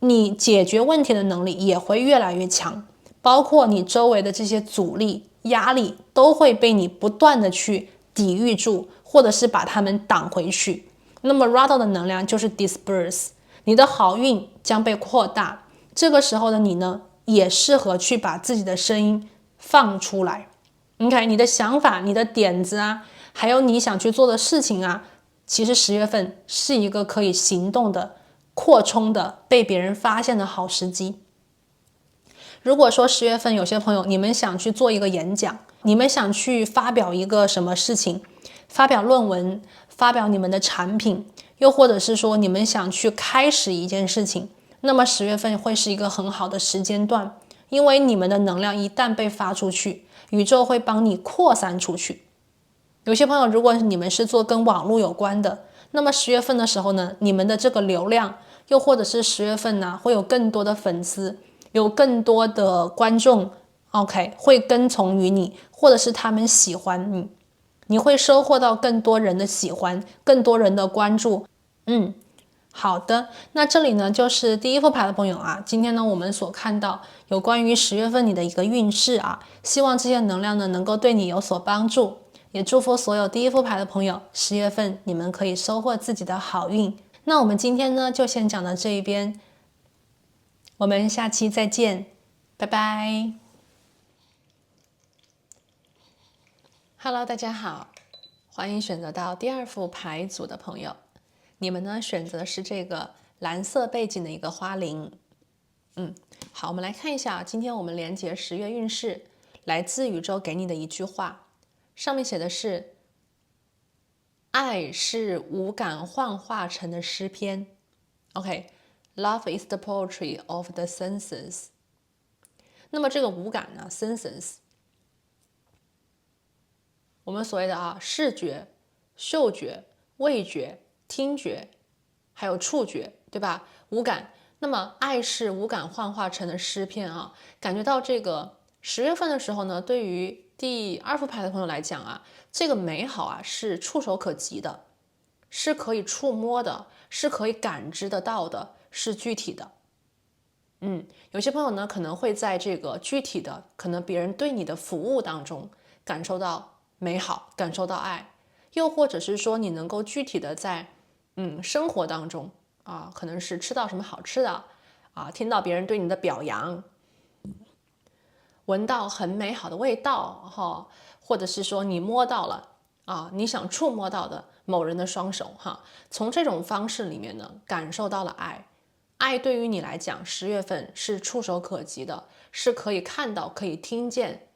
你解决问题的能力也会越来越强，包括你周围的这些阻力、压力都会被你不断的去抵御住，或者是把它们挡回去。那么 Rattle 的能量就是 disperse， 你的好运将被扩大。这个时候的你呢，也适合去把自己的声音放出来。OK， 你的想法、你的点子啊，还有你想去做的事情啊，其实10月份是一个可以行动的、扩充的、被别人发现的好时机。如果说10月份有些朋友你们想去做一个演讲，你们想去发表一个什么事情，发表论文，发表你们的产品，又或者是说你们想去开始一件事情，那么10月份会是一个很好的时间段，因为你们的能量一旦被发出去，宇宙会帮你扩散出去。有些朋友如果你们是做跟网络有关的，那么10月份的时候呢，你们的这个流量，又或者是10月份呢，会有更多的粉丝，有更多的观众 OK 会跟从于你，或者是他们喜欢你，你会收获到更多人的喜欢，更多人的关注。好的，那这里呢就是第一副牌的朋友啊，今天呢我们所看到有关于10月份你的一个运势啊，希望这些能量呢能够对你有所帮助，也祝福所有第一副牌的朋友，10月份你们可以收获自己的好运。那我们今天呢就先讲到这一边，我们下期再见，拜拜。Hello， 大家好，欢迎选择到第2副牌组的朋友，你们呢选择的是这个蓝色背景的一个花铃。好，我们来看一下今天我们连结10月运势，来自宇宙给你的一句话。上面写的是爱是五感幻化成的诗篇。 OK，Love is the poetry of the senses。 那么这个五感呢 senses， 我们所谓的视觉、嗅觉、味觉、听觉还有触觉，对吧？五感。那么爱是五感幻化成的诗篇感觉到这个10月份的时候呢，对于第2副牌的朋友来讲这个美好是触手可及的，是可以触摸的，是可以感知得到的，是具体的。有些朋友呢可能会在这个具体的可能别人对你的服务当中感受到美好，感受到爱，又或者是说你能够具体的在生活当中可能是吃到什么好吃的听到别人对你的表扬，闻到很美好的味道或者是说你摸到了你想触摸到的某人的双手从这种方式里面呢感受到了爱。爱对于你来讲10月份是触手可及的，是可以看到可以听见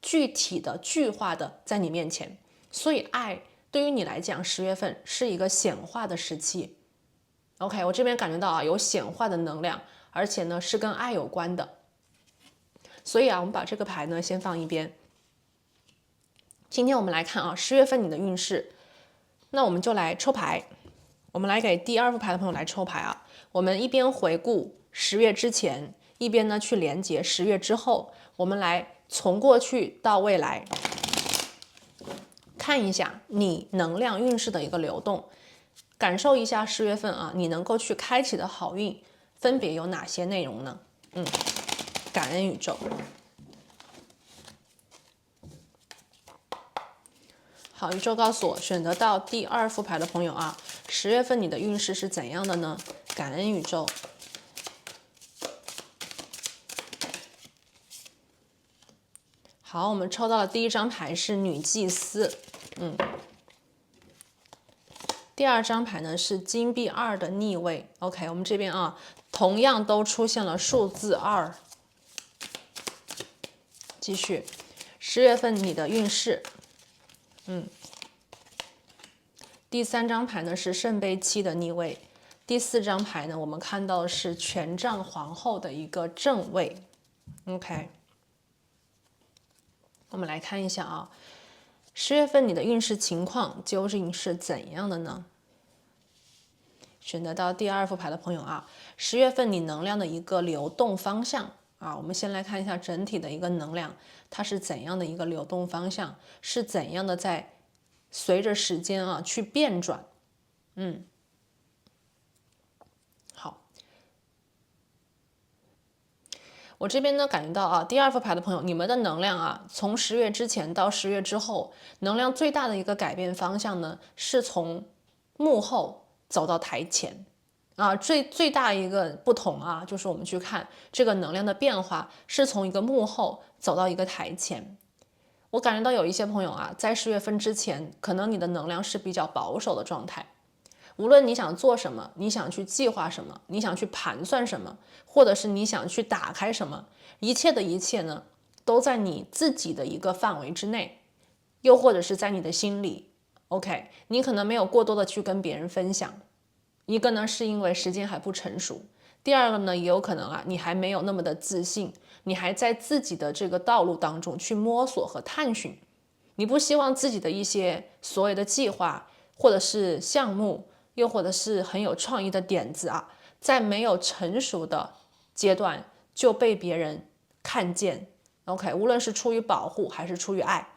具体的具化的在你面前，所以爱对于你来讲10月份是一个显化的时期。 OK， 我这边感觉到有显化的能量，而且呢是跟爱有关的。所以我们把这个牌呢先放一边。今天我们来看10月份你的运势，那我们就来抽牌。我们来给第2副牌的朋友来抽牌我们一边回顾10月之前，一边呢去连接10月之后，我们来从过去到未来看一下你能量运势的一个流动，感受一下10月份你能够去开启的好运分别有哪些内容呢？感恩宇宙。好，宇宙告诉我，选择到第2副牌的朋友10月份你的运势是怎样的呢？感恩宇宙。好，我们抽到了第1张牌是女祭司，第2张牌呢是金币2的逆位。 OK， 我们这边同样都出现了数字2。继续10月份你的运势，第3张牌呢是圣杯7的逆位，第4张牌呢我们看到的是权杖皇后的一个正位。 OK， 我们来看一下10月份你的运势情况究竟是怎样的呢？选择到第2副牌的朋友10月份你能量的一个流动方向我们先来看一下整体的一个能量，它是怎样的一个流动方向，是怎样的在随着时间去变转。好，我这边呢感觉到第2副牌的朋友，你们的能量从10月之前到10月之后，能量最大的一个改变方向呢是从幕后走到台前最大一个不同就是我们去看这个能量的变化是从一个幕后走到一个台前。我感觉到有一些朋友在10月份之前，可能你的能量是比较保守的状态，无论你想做什么，你想去计划什么，你想去盘算什么，或者是你想去打开什么，一切的一切呢都在你自己的一个范围之内，又或者是在你的心里。 OK， 你可能没有过多的去跟别人分享，一个呢是因为时间还不成熟，第二个呢也有可能你还没有那么的自信，你还在自己的这个道路当中去摸索和探寻，你不希望自己的一些所谓的计划或者是项目，又或者是很有创意的点子在没有成熟的阶段就被别人看见。 OK， 无论是出于保护还是出于爱。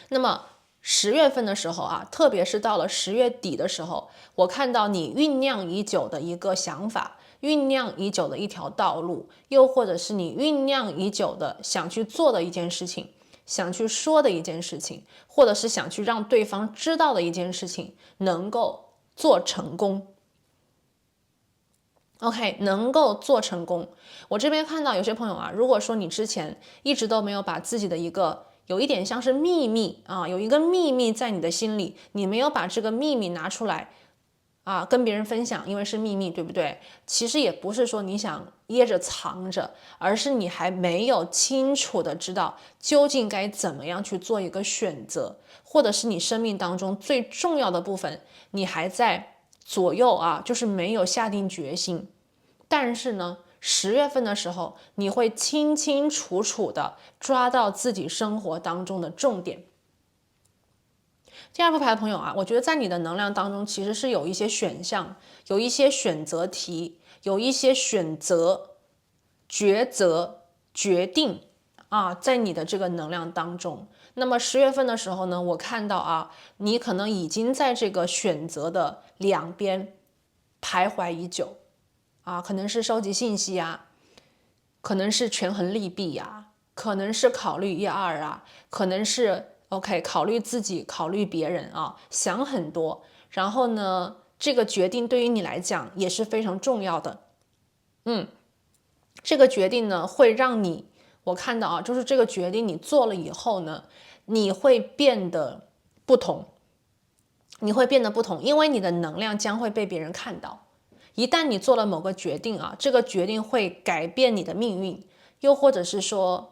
那么10月份的时候特别是到了10月底的时候，我看到你酝酿已久的一个想法，酝酿已久的一条道路，又或者是你酝酿已久的想去做的一件事情，想去说的一件事情，或者是想去让对方知道的一件事情，能够做成功。OK， 能够做成功。我这边看到有些朋友啊，如果说你之前一直都没有把自己的一个有一点像是秘密啊，有一个秘密在你的心里，你没有把这个秘密拿出来啊，跟别人分享，因为是秘密，对不对？其实也不是说你想掖着藏着，而是你还没有清楚的知道究竟该怎么样去做一个选择，或者是你生命当中最重要的部分，你还在左右啊，就是没有下定决心。但是呢，10月份的时候，你会清清楚楚的抓到自己生活当中的重点。第二副牌的朋友啊，我觉得在你的能量当中，其实是有一些选项，有一些选择题，有一些选择、抉择、决定啊，在你的这个能量当中。那么10月份的时候呢，我看到啊，你可能已经在这个选择的两边徘徊已久啊，可能是收集信息啊，可能是权衡利弊呀，可能是考虑一二啊，可能是 OK 考虑自己，考虑别人啊，想很多。然后呢，这个决定对于你来讲也是非常重要的。这个决定呢，会让你，我看到啊，就是这个决定你做了以后呢，你会变得不同，你会变得不同，因为你的能量将会被别人看到。一旦你做了某个决定啊，这个决定会改变你的命运，又或者是说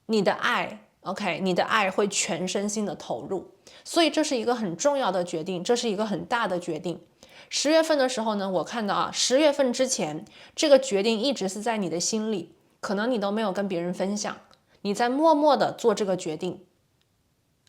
你的爱 ，OK， 你的爱会全身心的投入，所以这是一个很重要的决定，这是一个很大的决定。10月份的时候呢，我看到啊，10月份之前这个决定一直是在你的心里，可能你都没有跟别人分享，你在默默的做这个决定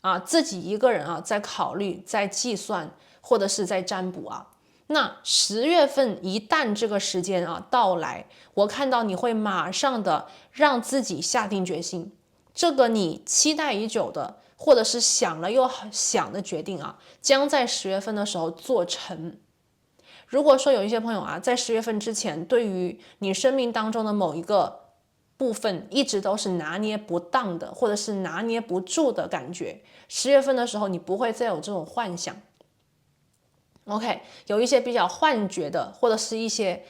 啊，自己一个人啊在考虑，在计算，或者是在占卜啊。那10月份一旦这个时间啊到来，我看到你会马上的让自己下定决心，这个你期待已久的，或者是想了又想的决定啊，将在10月份的时候做成。如果说有一些朋友啊，在10月份之前，对于你生命当中的某一个部分一直都是拿捏不当的，或者是拿捏不住的感觉，10月份的时候你不会再有这种幻想。OK， 有一些比较幻觉的，或者是一些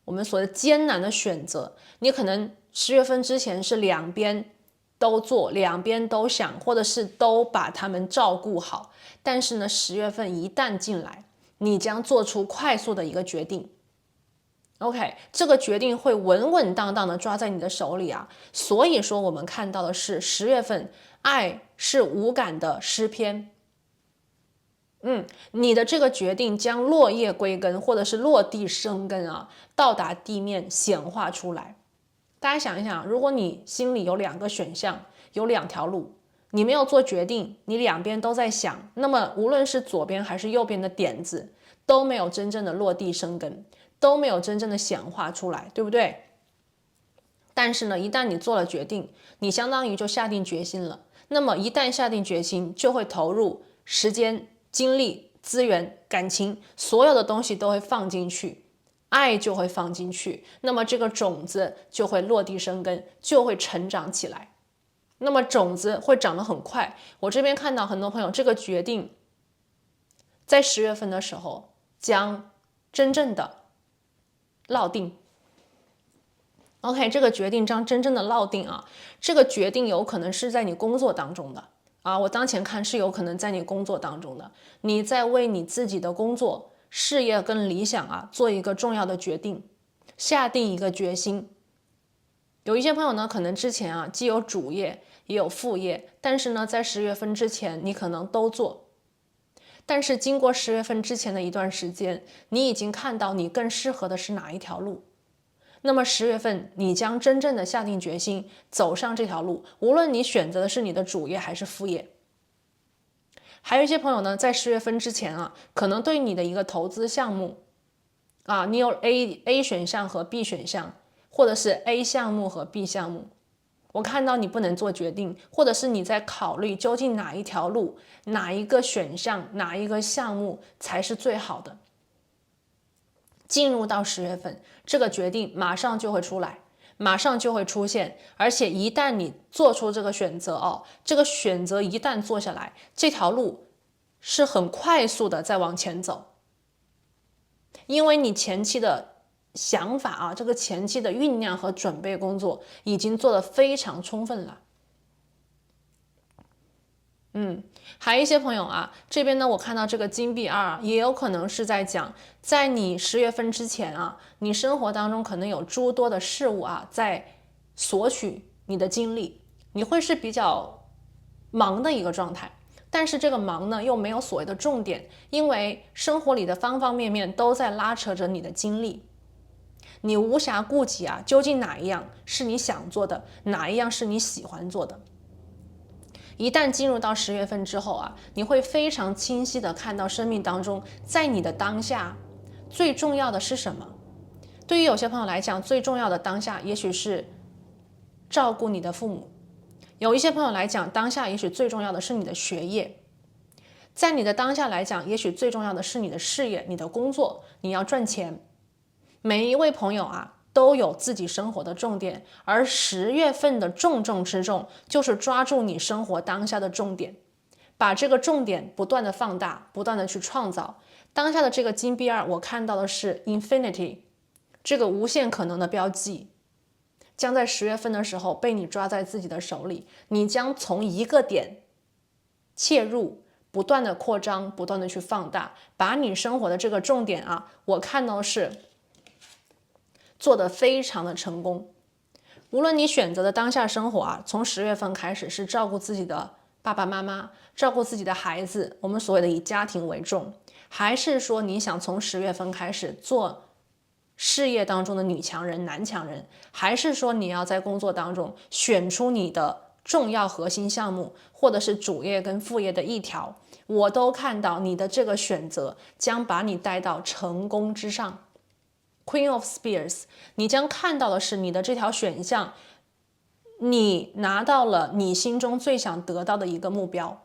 我们所谓艰难的选择，你可能10月份之前是两边都做，两边都想，或者是都把他们照顾好。但是呢，10月份一旦进来，你将做出快速的一个决定。OK， 这个决定会稳稳当当的抓在你的手里啊。所以说，我们看到的是10月份，爱是无感的诗篇。你的这个决定将落叶归根，或者是落地生根啊，到达地面显化出来。大家想一想，如果你心里有两个选项，有两条路，你没有做决定，你两边都在想，那么无论是左边还是右边的点子，都没有真正的落地生根，都没有真正的显化出来，对不对？但是呢，一旦你做了决定，你相当于就下定决心了。那么一旦下定决心，就会投入时间、精力、资源、感情，所有的东西都会放进去，爱就会放进去，那么这个种子就会落地生根，就会成长起来。那么种子会长得很快。我这边看到很多朋友，这个决定在10月份的时候将真正的落定。OK， 这个决定将真正的落定啊，这个决定有可能是在你工作当中的啊，我当前看是有可能在你工作当中的，你在为你自己的工作、事业跟理想啊做一个重要的决定，下定一个决心。有一些朋友呢，可能之前啊既有主业也有副业，但是呢，在10月份之前你可能都做，但是经过10月份之前的一段时间，你已经看到你更适合的是哪一条路。那么10月份，你将真正的下定决心走上这条路，无论你选择的是你的主业还是副业。还有一些朋友呢，在10月份之前啊，可能对你的一个投资项目啊，你有 A 选项和 B 选项，或者是 A 项目和 B 项目，我看到你不能做决定，或者是你在考虑究竟哪一条路、哪一个选项、哪一个项目才是最好的。进入到10月份，这个决定马上就会出来，马上就会出现，而且一旦你做出这个选择这个选择一旦做下来，这条路是很快速的在往前走，因为你前期的想法这个前期的酝酿和准备工作已经做得非常充分了。还有一些朋友这边呢，我看到这个金币2也有可能是在讲，在你10月份之前你生活当中可能有诸多的事物在索取你的精力，你会是比较忙的一个状态，但是这个忙呢又没有所谓的重点，因为生活里的方方面面都在拉扯着你的精力，你无暇顾及究竟哪一样是你想做的，哪一样是你喜欢做的。一旦进入到10月份之后你会非常清晰的看到生命当中，在你的当下最重要的是什么。对于有些朋友来讲，最重要的当下也许是照顾你的父母，有一些朋友来讲，当下也许最重要的是你的学业，在你的当下来讲，也许最重要的是你的事业，你的工作，你要赚钱。每一位朋友都有自己生活的重点，而10月份的重中之重就是抓住你生活当下的重点，把这个重点不断的放大，不断的去创造。当下的这个金币2，我看到的是 infinity， 这个无限可能的标记，将在10月份的时候被你抓在自己的手里，你将从一个点切入，不断的扩张，不断的去放大，把你生活的这个重点我看到是做得非常的成功。无论你选择的当下生活从10月份开始是照顾自己的爸爸妈妈，照顾自己的孩子，我们所谓的以家庭为重，还是说你想从10月份开始做事业当中的女强人、男强人，还是说你要在工作当中选出你的重要核心项目，或者是主业跟副业的一条，我都看到你的这个选择将把你带到成功之上。Queen of Spears， 你将看到的是你的这条选项，你拿到了你心中最想得到的一个目标。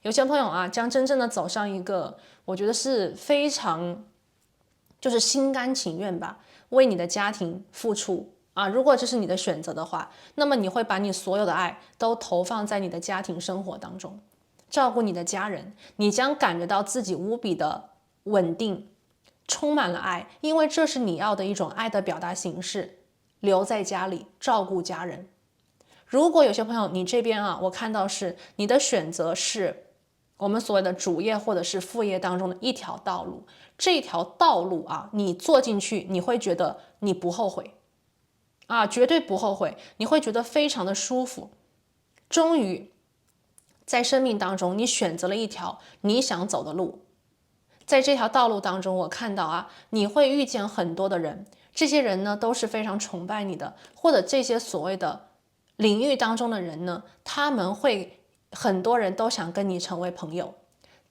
有些朋友将真正的走上一个，我觉得是非常就是心甘情愿吧，为你的家庭付出如果这是你的选择的话，那么你会把你所有的爱都投放在你的家庭生活当中，照顾你的家人，你将感觉到自己无比的稳定，充满了爱，因为这是你要的一种爱的表达形式，留在家里照顾家人。如果有些朋友你这边我看到是你的选择是我们所谓的主业或者是副业当中的一条道路，这条道路你做进去，你会觉得你不后悔绝对不后悔，你会觉得非常的舒服。终于在生命当中你选择了一条你想走的路，在这条道路当中，我看到你会遇见很多的人，这些人呢都是非常崇拜你的，或者这些所谓的领域当中的人呢，他们会很多人都想跟你成为朋友。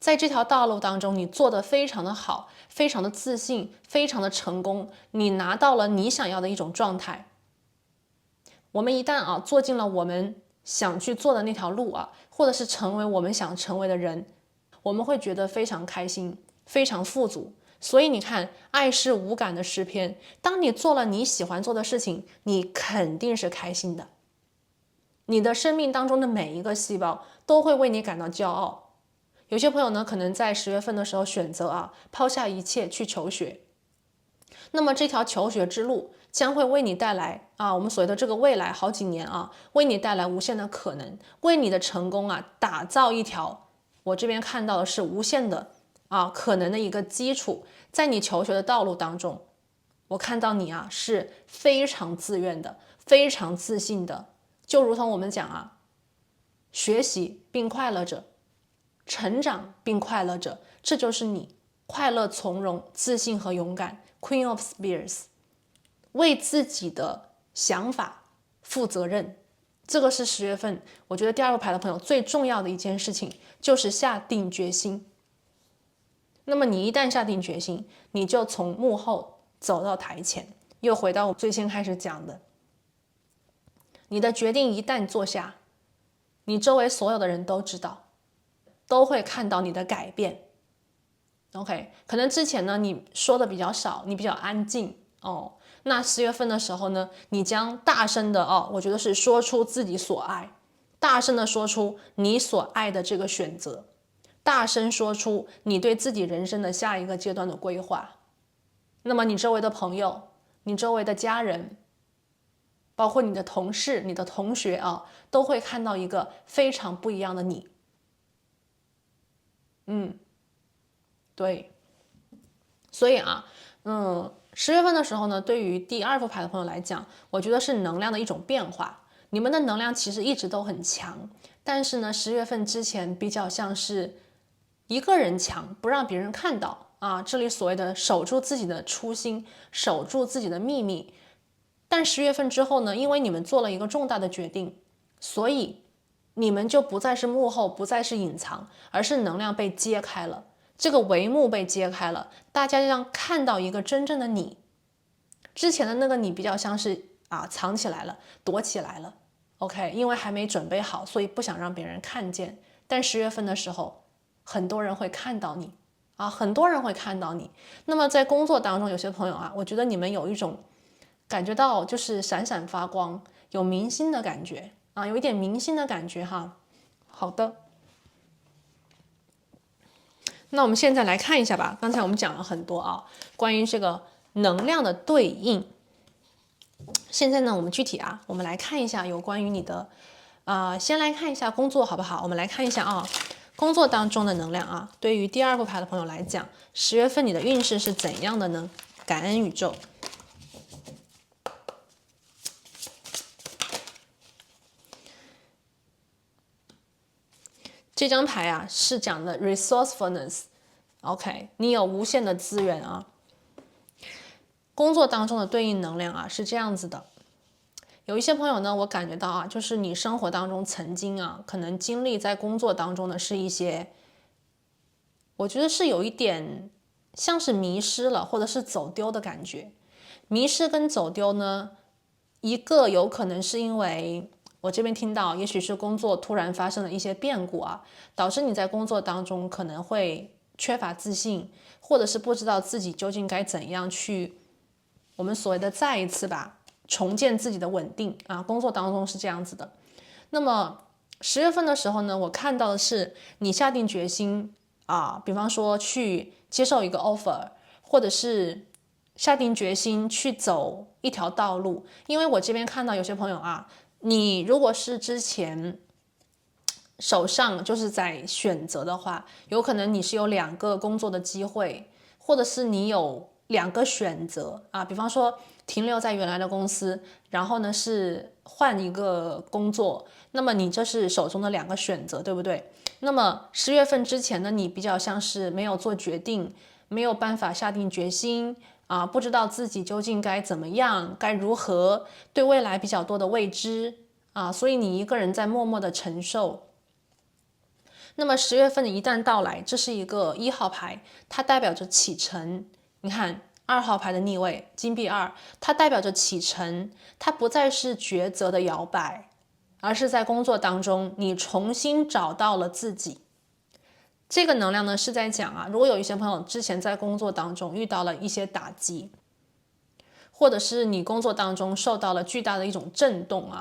在这条道路当中，你做得非常的好，非常的自信，非常的成功，你拿到了你想要的一种状态。我们一旦做进了我们想去做的那条路或者是成为我们想成为的人，我们会觉得非常开心，非常富足。所以你看，爱是无感的诗篇，当你做了你喜欢做的事情，你肯定是开心的，你的生命当中的每一个细胞都会为你感到骄傲。有些朋友呢，可能在10月份的时候选择抛下一切去求学，那么这条求学之路将会为你带来我们所谓的这个未来好几年为你带来无限的可能，为你的成功打造一条我这边看到的是无限的可能的一个基础。在你求学的道路当中，我看到你是非常自愿的，非常自信的，就如同我们讲学习并快乐着，成长并快乐着，这就是你快乐从容、自信和勇敢。 Queen of Spears， 为自己的想法负责任，这个是10月份我觉得第2个牌的朋友最重要的一件事情，就是下定决心。那么你一旦下定决心，你就从幕后走到台前，又回到我最先开始讲的，你的决定一旦做下，你周围所有的人都知道，都会看到你的改变。OK， 可能之前呢你说的比较少，你比较安静那10月份的时候呢，你将大声的我觉得是说出自己所爱，大声的说出你所爱的这个选择，大声说出你对自己人生的下一个阶段的规划。那么你周围的朋友，你周围的家人，包括你的同事、你的同学都会看到一个非常不一样的你。对，所以10月份的时候呢，对于第2副牌的朋友来讲，我觉得是能量的一种变化。你们的能量其实一直都很强，但是呢，10月份之前比较像是一个人强，不让别人看到这里所谓的守住自己的初心，守住自己的秘密。但10月份之后呢，因为你们做了一个重大的决定，所以你们就不再是幕后，不再是隐藏，而是能量被揭开了，这个帷幕被揭开了，大家将看到一个真正的你。之前的那个你比较像是藏起来了，躲起来了 OK， 因为还没准备好，所以不想让别人看见。但10月份的时候，很多人会看到你很多人会看到你。那么在工作当中，有些朋友我觉得你们有一种感觉到就是闪闪发光，有明星的感觉有一点明星的感觉哈。好的，那我们现在来看一下吧。刚才我们讲了很多关于这个能量的对应。现在呢，我们具体我们来看一下有关于你的先来看一下工作好不好？我们来看一下工作当中的能量对于第2副牌的朋友来讲，10月份你的运势是怎样的呢？感恩宇宙。这张牌是讲的 resourcefulness。OK， 你有无限的资源工作当中的对应能量是这样子的。有一些朋友呢，我感觉到就是你生活当中曾经可能经历在工作当中的是一些，我觉得是有一点像是迷失了，或者是走丢的感觉。迷失跟走丢呢，一个有可能是因为我这边听到，也许是工作突然发生了一些变故导致你在工作当中可能会缺乏自信，或者是不知道自己究竟该怎样去，我们所谓的再一次重建自己的稳定工作当中是这样子的。那么10月份的时候呢，我看到的是你下定决心比方说去接受一个 offer， 或者是下定决心去走一条道路。因为我这边看到有些朋友你如果是之前手上就是在选择的话，有可能你是有2个工作的机会，或者是你有2个选择比方说停留在原来的公司，然后呢是换一个工作，那么你这是手中的2个选择，对不对？那么10月份之前呢，你比较像是没有做决定，没有办法下定决心不知道自己究竟该怎么样，该如何，对未来比较多的未知所以你一个人在默默的承受。那么10月份一旦到来，这是一个1号牌，它代表着启程。你看2号牌的逆位金币2，它代表着启程，它不再是抉择的摇摆，而是在工作当中你重新找到了自己。这个能量呢是在讲如果有一些朋友之前在工作当中遇到了一些打击，或者是你工作当中受到了巨大的一种震动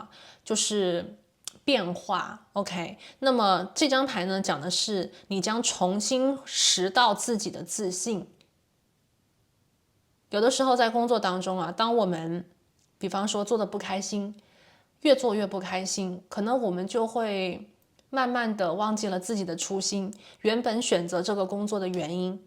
就是变化 OK， 那么这张牌呢讲的是你将重新拾到自己的自信。有的时候在工作当中当我们比方说做的不开心，越做越不开心，可能我们就会慢慢的忘记了自己的初心，原本选择这个工作的原因。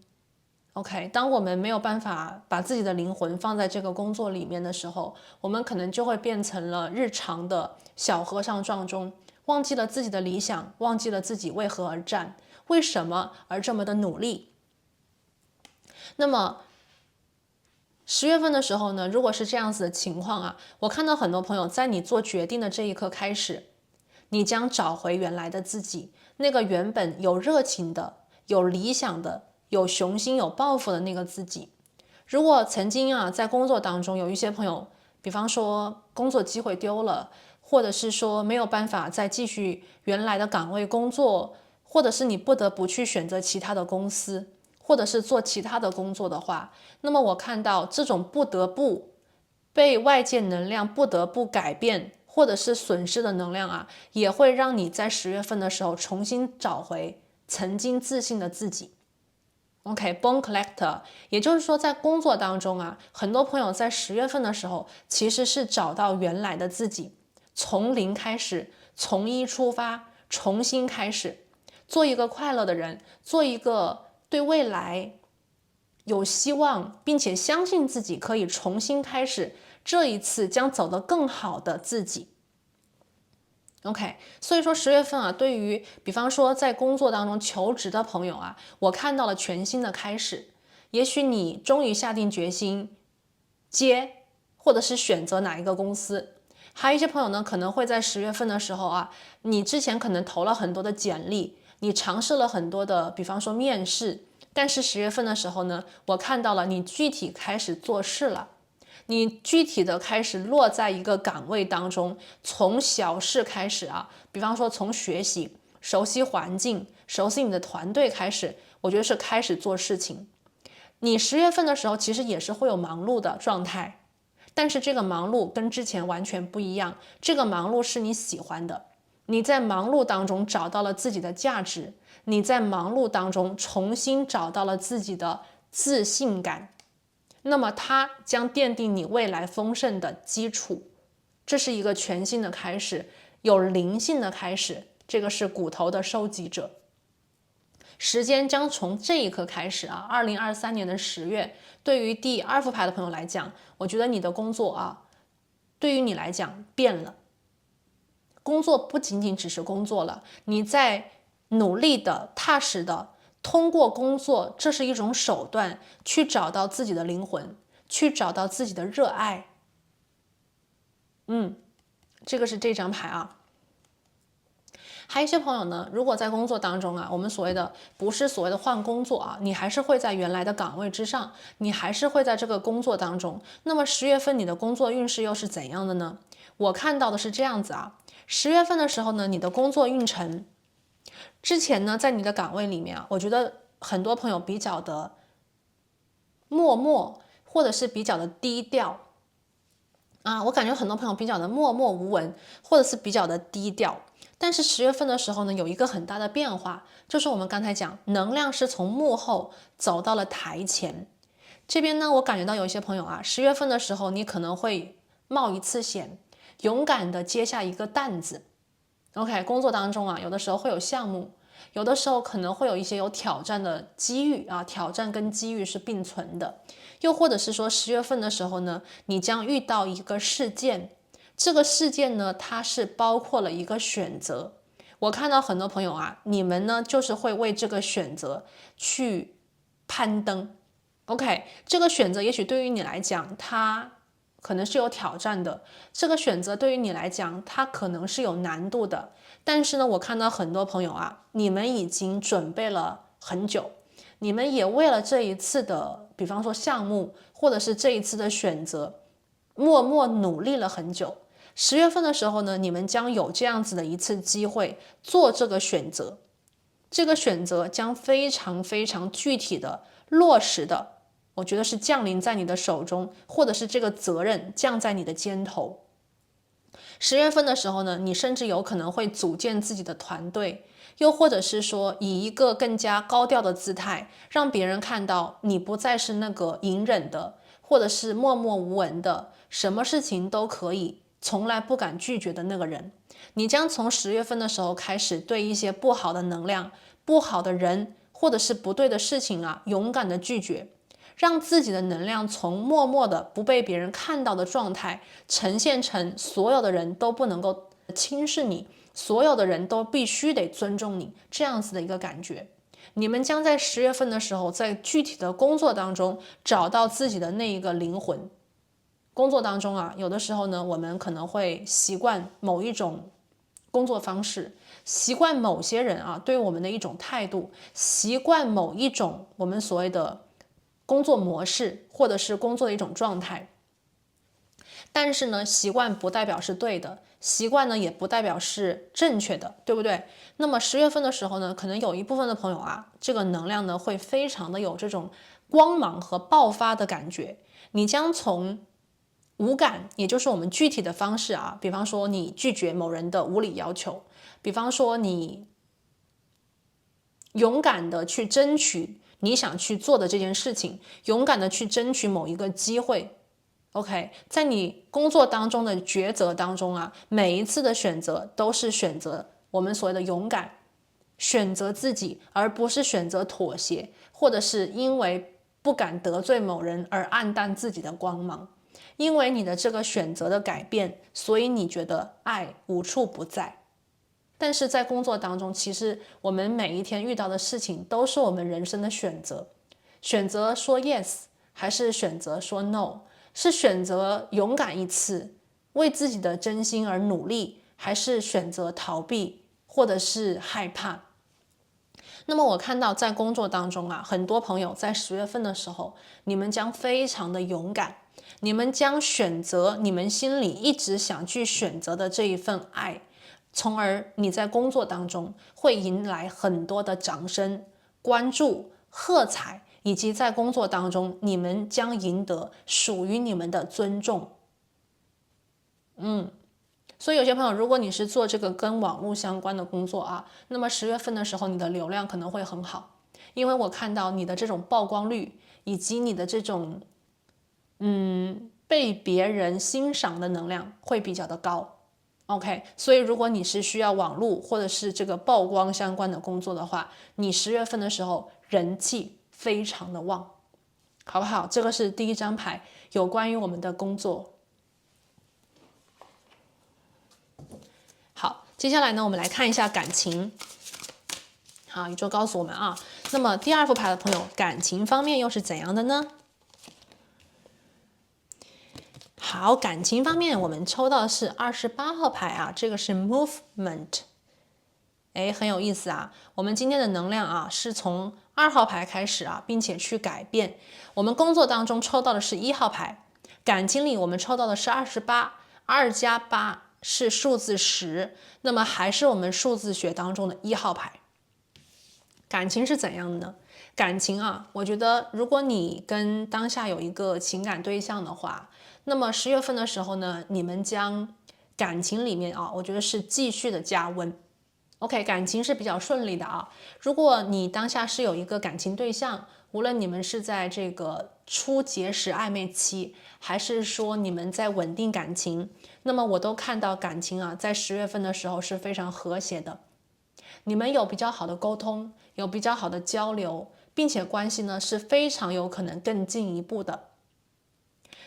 OK， 当我们没有办法把自己的灵魂放在这个工作里面的时候，我们可能就会变成了日常的小和尚撞钟，忘记了自己的理想，忘记了自己为何而战，为什么而这么的努力。那么10月份的时候呢，如果是这样子的情况我看到很多朋友在你做决定的这一刻开始，你将找回原来的自己，那个原本有热情的、有理想的、有雄心有抱负的那个自己。如果曾经在工作当中有一些朋友，比方说工作机会丢了，或者是说没有办法再继续原来的岗位工作，或者是你不得不去选择其他的公司，或者是做其他的工作的话，那么我看到这种不得不被外界能量不得不改变或者是损失的能量啊，也会让你在10月份的时候重新找回曾经自信的自己。OK，bone collector， 也就是说在工作当中啊，很多朋友在10月份的时候其实是找到原来的自己，从零开始，从一出发，重新开始，做一个快乐的人，做一个对未来有希望，并且相信自己可以重新开始，这一次将走得更好的自己。OK， 所以说10月份啊，对于比方说在工作当中求职的朋友啊，我看到了全新的开始。也许你终于下定决心接，或者是选择哪一个公司。还有一些朋友呢，可能会在10月份的时候啊，你之前可能投了很多的简历，你尝试了很多的，比方说面试，但是10月份的时候呢，我看到了你具体开始做事了。你具体的开始落在一个岗位当中，从小事开始啊，比方说从学习、熟悉环境、熟悉你的团队开始，我觉得是开始做事情。你10月份的时候其实也是会有忙碌的状态，但是这个忙碌跟之前完全不一样，这个忙碌是你喜欢的，你在忙碌当中找到了自己的价值，你在忙碌当中重新找到了自己的自信感。那么它将奠定你未来丰盛的基础，这是一个全新的开始，有灵性的开始。这个是骨头的收集者。时间将从这一刻开始啊，2023年的10月，对于第2副牌的朋友来讲，我觉得你的工作啊，对于你来讲变了。工作不仅仅只是工作了，你在努力的、踏实的。通过工作，这是一种手段，去找到自己的灵魂，去找到自己的热爱。这个是这张牌啊。还有一些朋友呢，如果在工作当中啊，我们所谓的不是所谓的换工作啊，你还是会在原来的岗位之上，你还是会在这个工作当中。那么10月份你的工作运势又是怎样的呢？我看到的是这样子啊，10月份的时候呢，你的工作运程。之前呢，在你的岗位里面啊，我觉得很多朋友比较的默默，或者是比较的低调啊。我感觉很多朋友比较的默默无闻，或者是比较的低调。但是10月份的时候呢，有一个很大的变化，就是我们刚才讲，能量是从幕后走到了台前。这边呢，我感觉到有一些朋友啊，10月份的时候，你可能会冒一次险，勇敢的接下一个担子。OK， 工作当中啊，有的时候会有项目，有的时候可能会有一些有挑战的机遇啊，挑战跟机遇是并存的。又或者是说10月份的时候呢，你将遇到一个事件，这个事件呢，它是包括了一个选择。我看到很多朋友啊，你们呢就是会为这个选择去攀登。OK， 这个选择也许对于你来讲，它可能是有挑战的，这个选择对于你来讲，它可能是有难度的。但是呢，我看到很多朋友啊，你们已经准备了很久，你们也为了这一次的，比方说项目，或者是这一次的选择，默默努力了很久。10月份的时候呢，你们将有这样子的一次机会做这个选择，这个选择将非常非常具体的落实的。我觉得是降临在你的手中，或者是这个责任降在你的肩头。10月份的时候呢，你甚至有可能会组建自己的团队，又或者是说以一个更加高调的姿态，让别人看到你不再是那个隐忍的，或者是默默无闻的，什么事情都可以，从来不敢拒绝的那个人。你将从10月份的时候开始，对一些不好的能量、不好的人，或者是不对的事情啊，勇敢的拒绝。让自己的能量从默默的不被别人看到的状态，呈现成所有的人都不能够轻视你，所有的人都必须得尊重你，这样子的一个感觉。你们将在10月份的时候，在具体的工作当中找到自己的那一个灵魂。工作当中啊，有的时候呢，我们可能会习惯某一种工作方式，习惯某些人啊对我们的一种态度，习惯某一种我们所谓的工作模式，或者是工作的一种状态。但是呢，习惯不代表是对的，习惯呢也不代表是正确的，对不对？那么10月份的时候呢，可能有一部分的朋友啊，这个能量呢会非常的有这种光芒和爆发的感觉。你将从无感，也就是我们具体的方式啊，比方说你拒绝某人的无理要求，比方说你勇敢的去争取你想去做的这件事情，勇敢的去争取某一个机会。OK， 在你工作当中的抉择当中啊，每一次的选择都是选择我们所谓的勇敢，选择自己，而不是选择妥协，或者是因为不敢得罪某人而暗淡自己的光芒。因为你的这个选择的改变，所以你觉得爱无处不在。但是在工作当中，其实我们每一天遇到的事情都是我们人生的选择，选择说 yes 还是选择说 no， 是选择勇敢一次，为自己的真心而努力，还是选择逃避或者是害怕。那么我看到在工作当中啊，很多朋友在10月份的时候，你们将非常的勇敢，你们将选择你们心里一直想去选择的这一份爱，从而你在工作当中会迎来很多的掌声、关注、喝彩，以及在工作当中你们将赢得属于你们的尊重。所以有些朋友，如果你是做这个跟网络相关的工作啊，那么10月份的时候你的流量可能会很好，因为我看到你的这种曝光率以及你的这种被别人欣赏的能量会比较的高。OK， 所以如果你是需要网络或者是这个曝光相关的工作的话，你10月份的时候人气非常的旺，好不好？这个是第一张牌，有关于我们的工作。好，接下来呢，我们来看一下感情。好，宇宙告诉我们啊，那么第二副牌的朋友，感情方面又是怎样的呢？好，感情方面我们抽到的是28号牌啊，这个是 movement。哎，很有意思啊！我们今天的能量啊，是从2号牌开始啊，并且去改变。我们工作当中抽到的是1号牌，感情里我们抽到的是28，2加8是数字10，那么还是我们数字学当中的1号牌。感情是怎样的呢？感情啊，我觉得如果你跟当下有一个情感对象的话，那么10月份的时候呢，你们将感情里面啊，我觉得是继续的加温。OK， 感情是比较顺利的啊。如果你当下是有一个感情对象，无论你们是在这个初结识暧昧期，还是说你们在稳定感情，那么我都看到感情啊，在10月份的时候是非常和谐的。你们有比较好的沟通，有比较好的交流，并且关系呢是非常有可能更进一步的。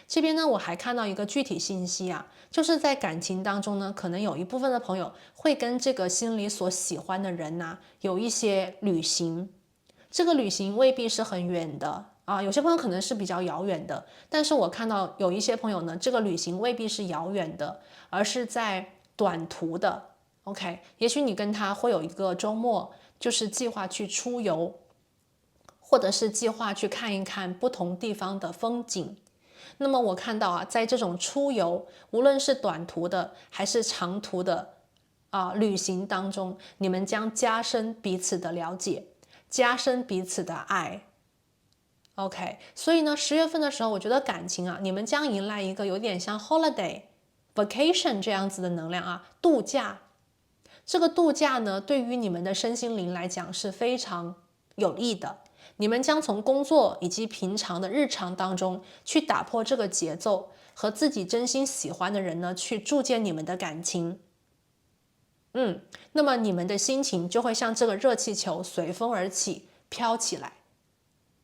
这边呢，我还看到一个具体信息啊，就是在感情当中呢，可能有一部分的朋友会跟这个心里所喜欢的人呐，有一些旅行。这个旅行未必是很远的啊，有些朋友可能是比较遥远的，但是我看到有一些朋友呢，这个旅行未必是遥远的，而是在短途的。OK， 也许你跟他会有一个周末，就是计划去出游，或者是计划去看一看不同地方的风景。那么我看到啊，在这种出游，无论是短途的还是长途的旅行当中，你们将加深彼此的了解，加深彼此的爱。OK， 所以呢，10月份的时候，我觉得感情啊，你们将迎来一个有点像 holiday、vacation 这样子的能量啊，度假。这个度假呢，对于你们的身心灵来讲是非常有益的。你们将从工作以及平常的日常当中去打破这个节奏，和自己真心喜欢的人呢去筑建你们的感情。那么你们的心情就会像这个热气球随风而起，飘起来。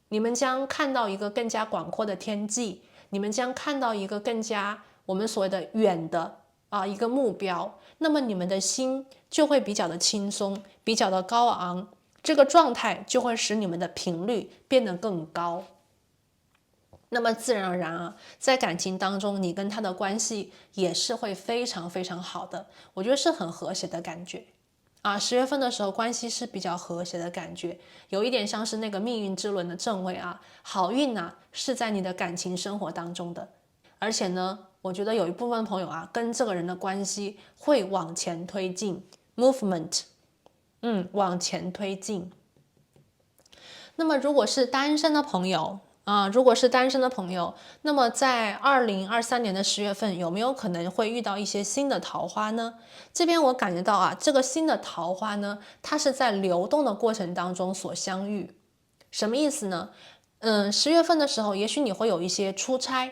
你们将看到一个更加广阔的天际，你们将看到一个更加我们所谓的远的一个目标。那么你们的心就会比较的轻松，比较的高昂。这个状态就会使你们的频率变得更高，那么自然而然啊，在感情当中，你跟他的关系也是会非常非常好的，我觉得是很和谐的感觉啊。10月份的时候，关系是比较和谐的感觉，有一点像是那个命运之轮的正位啊，好运啊是在你的感情生活当中的，而且呢，我觉得有一部分朋友啊，跟这个人的关系会往前推进 ，movement。往前推进。那么如果是单身的朋友如果是单身的朋友，那么在2023年的10月份，有没有可能会遇到一些新的桃花呢？这边我感觉到这个新的桃花呢，它是在流动的过程当中所相遇。什么意思呢？10月份的时候，也许你会有一些出差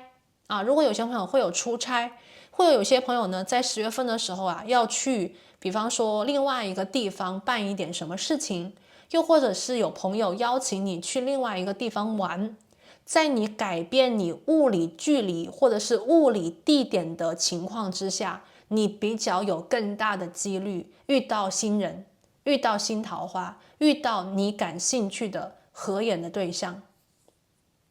如果有些朋友会有出差，会有些朋友呢，在10月份的时候要去，比方说另外一个地方办一点什么事情，又或者是有朋友邀请你去另外一个地方玩。在你改变你物理距离或者是物理地点的情况之下，你比较有更大的几率遇到新人，遇到新桃花，遇到你感兴趣的合眼的对象。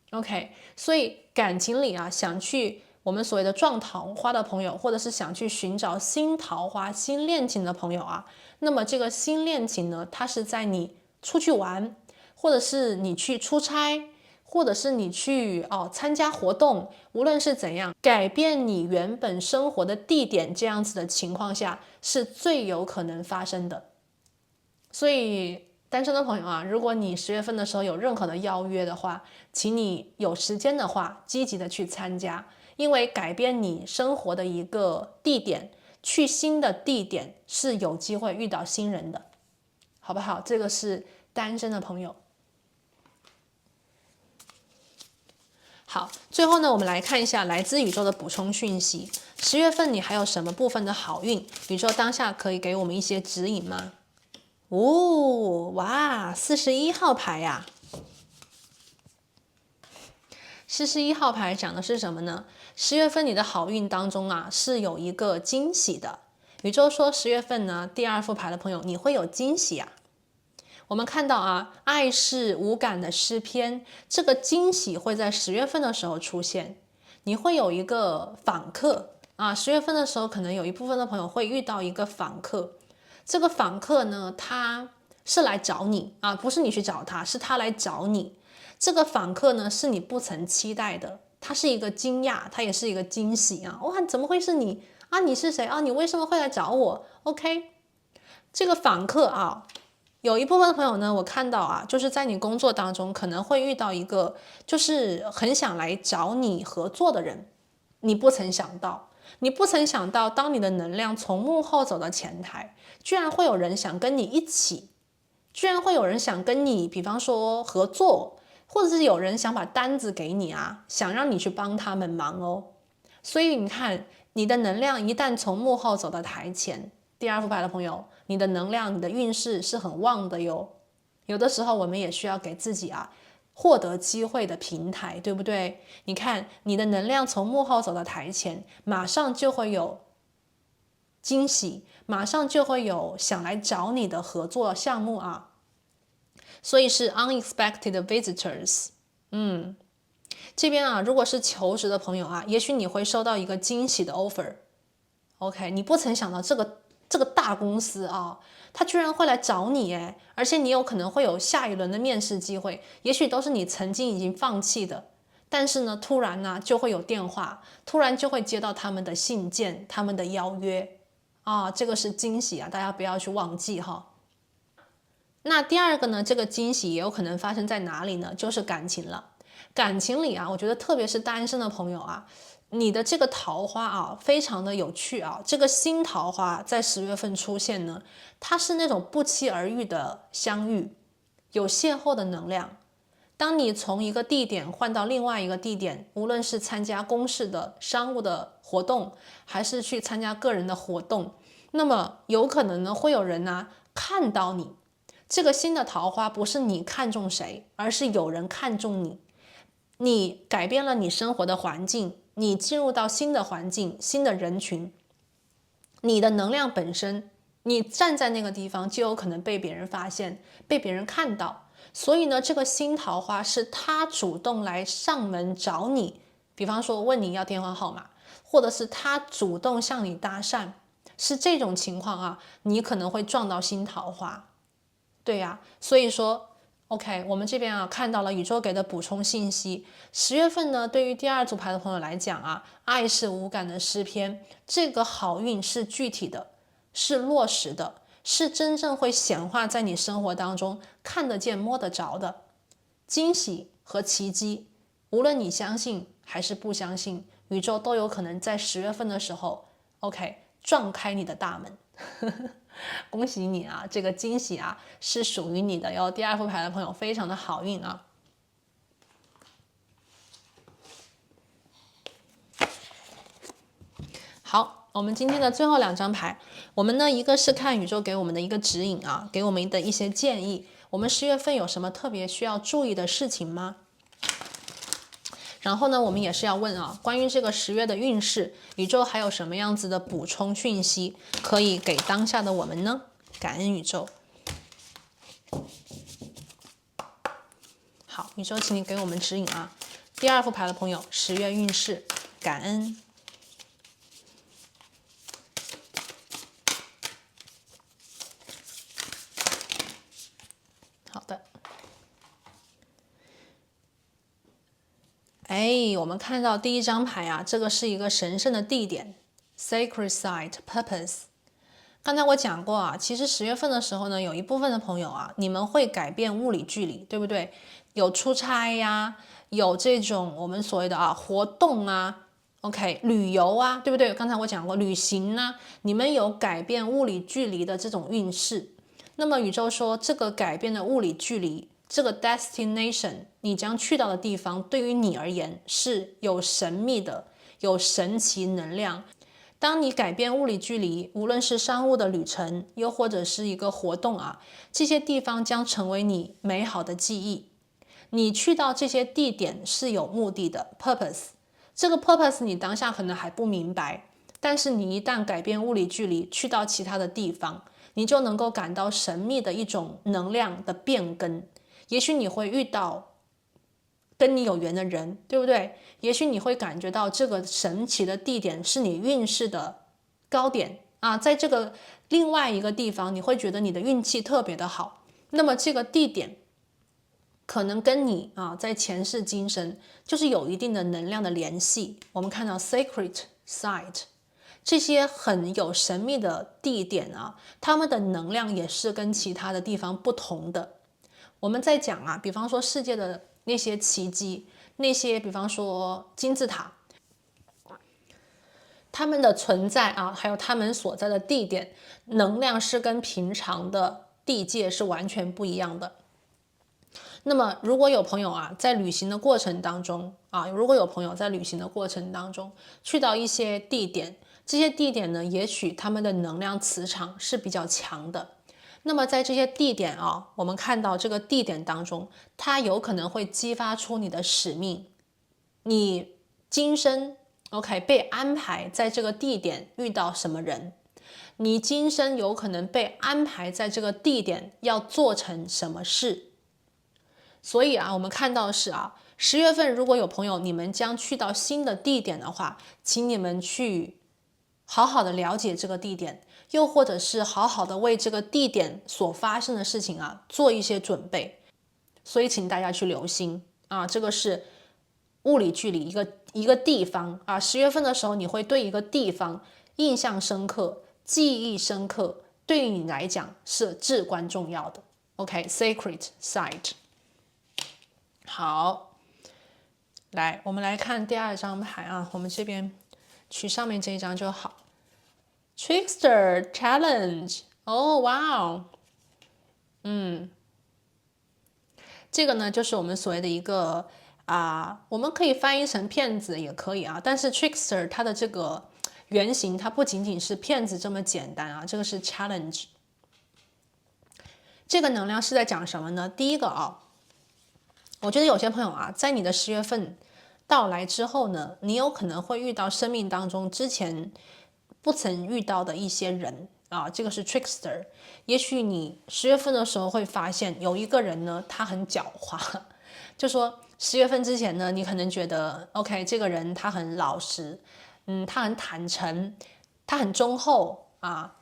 OK， 所以感情里想去我们所谓的撞桃花的朋友，或者是想去寻找新桃花、新恋情的朋友那么这个新恋情呢，它是在你出去玩，或者是你去出差，或者是你去参加活动，无论是怎样改变你原本生活的地点，这样子的情况下是最有可能发生的。所以单身的朋友如果你10月份的时候有任何的邀约的话，请你有时间的话积极的去参加，因为改变你生活的一个地点，去新的地点是有机会遇到新人的，好不好？这个是单身的朋友。好，最后呢，我们来看一下来自宇宙的补充讯息。10月份你还有什么部分的好运？宇宙当下可以给我们一些指引吗？哇，41号牌41号牌讲的是什么呢？10月份你的好运当中是有一个惊喜的。宇宙说10月份呢，第2副牌的朋友你会有惊喜我们看到爱是无感的诗篇，这个惊喜会在10月份的时候出现。你会有一个访客10月份的时候，可能有一部分的朋友会遇到一个访客。这个访客呢，他是来找你不是你去找他，是他来找你。这个访客呢，是你不曾期待的，他是一个惊讶，他也是一个惊喜哇，怎么会是你你是谁你为什么会来找我 ？OK， 这个访客有一部分的朋友呢，我看到就是在你工作当中可能会遇到一个就是很想来找你合作的人，你不曾想到，当你的能量从幕后走到前台，居然会有人想跟你一起，居然会有人想跟你，比方说合作，或者是有人想把单子给你想让你去帮他们忙所以你看，你的能量一旦从幕后走到台前，第2副牌的朋友，你的能量、你的运势是很旺的哟。有的时候我们也需要给自己获得机会的平台，对不对？你看，你的能量从幕后走到台前，马上就会有惊喜，马上就会有想来找你的合作项目所以是 unexpected visitors。这边如果是求职的朋友也许你会收到一个惊喜的 offer。OK， 你不曾想到这个大公司他居然会来找你而且你有可能会有下一轮的面试机会，也许都是你曾经已经放弃的，但是呢，突然就会有电话，突然就会接到他们的信件，他们的邀约这个是惊喜大家不要去忘记那第2个呢，这个惊喜也有可能发生在哪里呢？就是感情了。感情里我觉得特别是单身的朋友你的这个桃花非常的有趣这个新桃花在10月份出现呢，它是那种不期而遇的相遇，有邂逅的能量。当你从一个地点换到另外一个地点，无论是参加公事的商务的活动，还是去参加个人的活动，那么有可能呢会有人看到你。这个新的桃花不是你看中谁，而是有人看中你。你改变了你生活的环境，你进入到新的环境、新的人群，你的能量本身，你站在那个地方就有可能被别人发现，被别人看到。所以呢，这个新桃花是他主动来上门找你，比方说问你要电话号码，或者是他主动向你搭讪，是这种情况你可能会撞到新桃花。对所以说OK， 我们这边看到了宇宙给的补充信息。10月份呢，对于第2组牌的朋友来讲爱是无感的诗篇，这个好运是具体的，是落实的，是真正会显化在你生活当中，看得见摸得着的惊喜和奇迹，无论你相信还是不相信，宇宙都有可能在10月份的时候 ，OK， 撞开你的大门。恭喜你啊，这个惊喜啊是属于你的哟。第二副牌的朋友非常的好运啊。好，我们今天的最后2张牌，我们呢一个是看宇宙给我们的一个指引啊，给我们的一些建议。我们10月份有什么特别需要注意的事情吗？然后呢，我们也是要问啊，关于这个10月的运势，宇宙还有什么样子的补充讯息可以给当下的我们呢？感恩宇宙。好，宇宙，请你给我们指引啊。第二副牌的朋友，10月运势，感恩。好的。我们看到第1张牌啊，这个是一个神圣的地点 ，sacred site purpose。刚才我讲过啊，其实10月份的时候呢，有一部分的朋友啊，你们会改变物理距离，对不对？有出差呀，有这种我们所谓的活动啊 ，OK， 旅游啊，对不对？刚才我讲过旅行啊，你们有改变物理距离的这种运势。那么宇宙说，这个改变的物理距离，这个 destination， 你将去到的地方，对于你而言是有神秘的、有神奇能量。当你改变物理距离，无论是商务的旅程，又或者是一个活动啊，这些地方将成为你美好的记忆。你去到这些地点是有目的的 purpose， 这个 purpose 你当下可能还不明白，但是你一旦改变物理距离，去到其他的地方，你就能够感到神秘的一种能量的变更。也许你会遇到跟你有缘的人，对不对？也许你会感觉到这个神奇的地点是你运势的高点啊，在这个另外一个地方，你会觉得你的运气特别的好。那么这个地点可能跟你在前世今生就是有一定的能量的联系。我们看到 sacred site 这些很有神秘的地点啊，他们的能量也是跟其他的地方不同的。我们在讲啊，比方说世界的那些奇迹，那些比方说金字塔，他们的存在啊，还有他们所在的地点，能量是跟平常的地界是完全不一样的。那么如果有朋友在旅行的过程当中去到一些地点，这些地点呢，也许他们的能量磁场是比较强的。那么在这些地点我们看到这个地点当中，它有可能会激发出你的使命，你今生 OK 被安排在这个地点遇到什么人，你今生有可能被安排在这个地点要做成什么事。所以我们看到的是10月份如果有朋友你们将去到新的地点的话，请你们去好好的了解这个地点，又或者是好好的为这个地点所发生的事情做一些准备。所以请大家去留心这个是物理距离一个地方10月份的时候，你会对一个地方印象深刻、记忆深刻，对于你来讲是至关重要的。OK， sacred site。好，来，我们来看第2张牌我们这边取上面这一张就好。Trickster Challenge， 哇哦，这个呢就是我们所谓的一个我们可以翻译成骗子也可以但是 Trickster 它的这个原型，它不仅仅是骗子这么简单这个是 Challenge。这个能量是在讲什么呢？第一个我觉得有些朋友在你的10月份到来之后呢，你有可能会遇到生命当中之前不曾遇到的一些人这个是 trickster。也许你10月份的时候会发现有一个人呢，他很狡猾，就说10月份之前呢，你可能觉得 OK， 这个人他很老实，他很坦诚，他很忠厚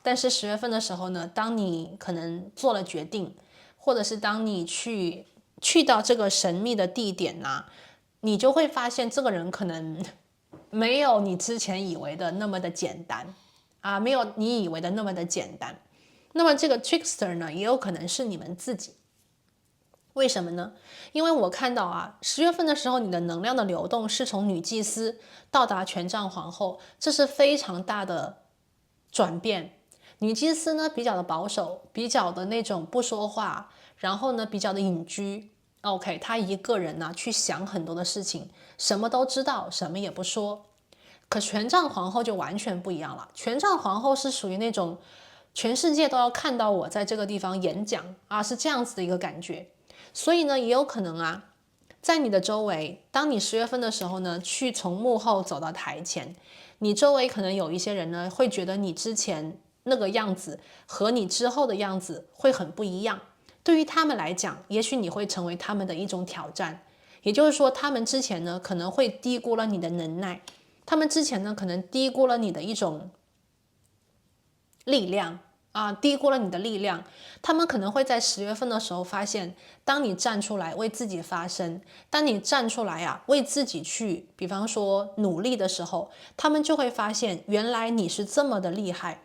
但是10月份的时候呢，当你可能做了决定，或者是当你去到这个神秘的地点你就会发现这个人可能没有你之前以为的那么的简单没有你以为的那么的简单。那么这个 trickster 呢，也有可能是你们自己。为什么呢？因为我看到啊，10月份的时候，你的能量的流动是从女祭司到达权杖皇后，这是非常大的转变。女祭司呢比较的保守，比较的那种不说话，然后呢比较的隐居。OK， 她一个人呢去想很多的事情，什么都知道，什么也不说。可权杖皇后就完全不一样了，权杖皇后是属于那种全世界都要看到我在这个地方演讲啊，是这样子的一个感觉。所以呢，也有可能啊，在你的周围，当你10月份的时候呢，去从幕后走到台前，你周围可能有一些人呢，会觉得你之前那个样子和你之后的样子会很不一样。对于他们来讲，也许你会成为他们的一种挑战。也就是说，他们之前呢可能会低估了你的能耐，他们之前呢可能低估了你的一种力量。低估了你的力量，他们可能会在10月份的时候发现，当你站出来为自己发声，当你站出来为自己去，比方说努力的时候，他们就会发现，原来你是这么的厉害，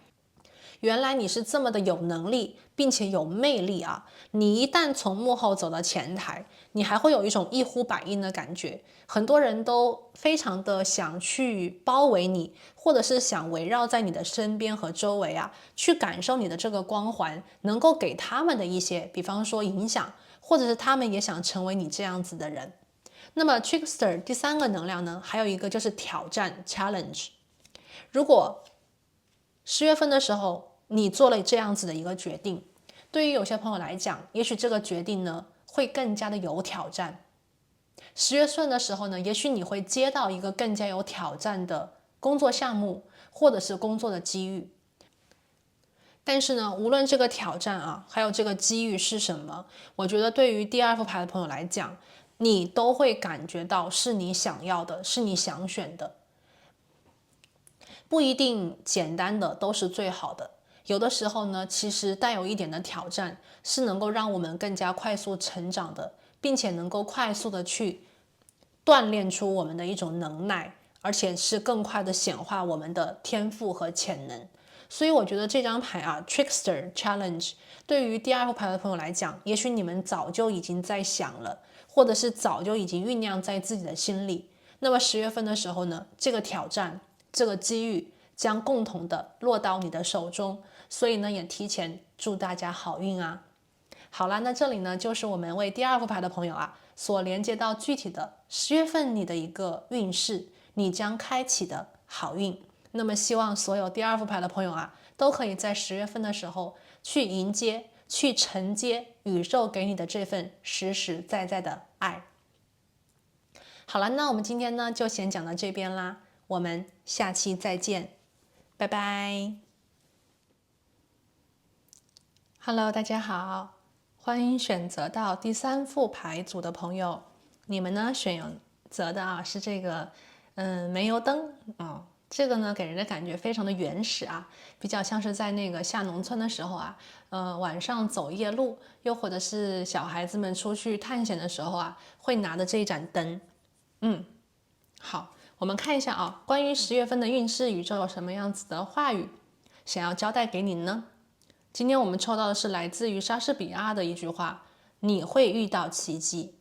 原来你是这么的有能力，并且有魅力啊！你一旦从幕后走到前台，你还会有一种一呼百应的感觉。很多人都非常的想去包围你，或者是想围绕在你的身边和周围去感受你的这个光环，能够给他们的一些，比方说影响，或者是他们也想成为你这样子的人。那么 Trickster 第3个能量呢，还有一个就是挑战 challenge。如果10月份的时候，你做了这样子的一个决定，对于有些朋友来讲，也许这个决定呢会更加的有挑战。10月份的时候呢，也许你会接到一个更加有挑战的工作项目，或者是工作的机遇。但是呢，无论这个挑战还有这个机遇是什么，我觉得对于第2副牌的朋友来讲，你都会感觉到是你想要的，是你想选的。不一定简单的都是最好的，有的时候呢，其实带有一点的挑战是能够让我们更加快速成长的，并且能够快速的去锻炼出我们的一种能耐，而且是更快的显化我们的天赋和潜能。所以我觉得这张牌Trickster Challenge 对于第2副牌的朋友来讲，也许你们早就已经在想了，或者是早就已经酝酿在自己的心里。那么10月份的时候呢，这个挑战这个机遇将共同的落到你的手中，所以呢，也提前祝大家好运啊！好了，那这里呢就是我们为第2副牌的朋友所连接到具体的10月份你的一个运势，你将开启的好运。那么希望所有第2副牌的朋友都可以在10月份的时候去迎接、去承接宇宙给你的这份实实在在的爱。好了，那我们今天呢就先讲到这边啦。我们下期再见，拜拜。Hello， 大家好，欢迎选择到第3副牌组的朋友。你们呢选择的是这个煤油灯这个呢给人的感觉非常的原始比较像是在那个下农村的时候晚上走夜路，又或者是小孩子们出去探险的时候会拿的这一盏灯。好，我们看一下关于10月份的运势，宇宙有什么样子的话语想要交代给你呢？今天我们抽到的是来自于莎士比亚的一句话：你会遇到奇迹，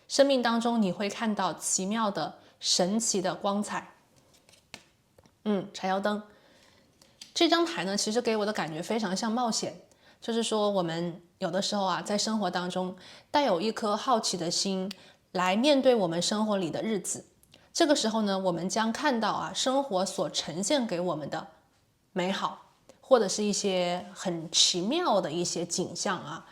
生命当中你会看到奇妙的、神奇的光彩。柴油灯这张牌呢，其实给我的感觉非常像冒险，就是说我们有的时候在生活当中带有一颗好奇的心来面对我们生活里的日子。这个时候呢，我们将看到生活所呈现给我们的美好，或者是一些很奇妙的一些景象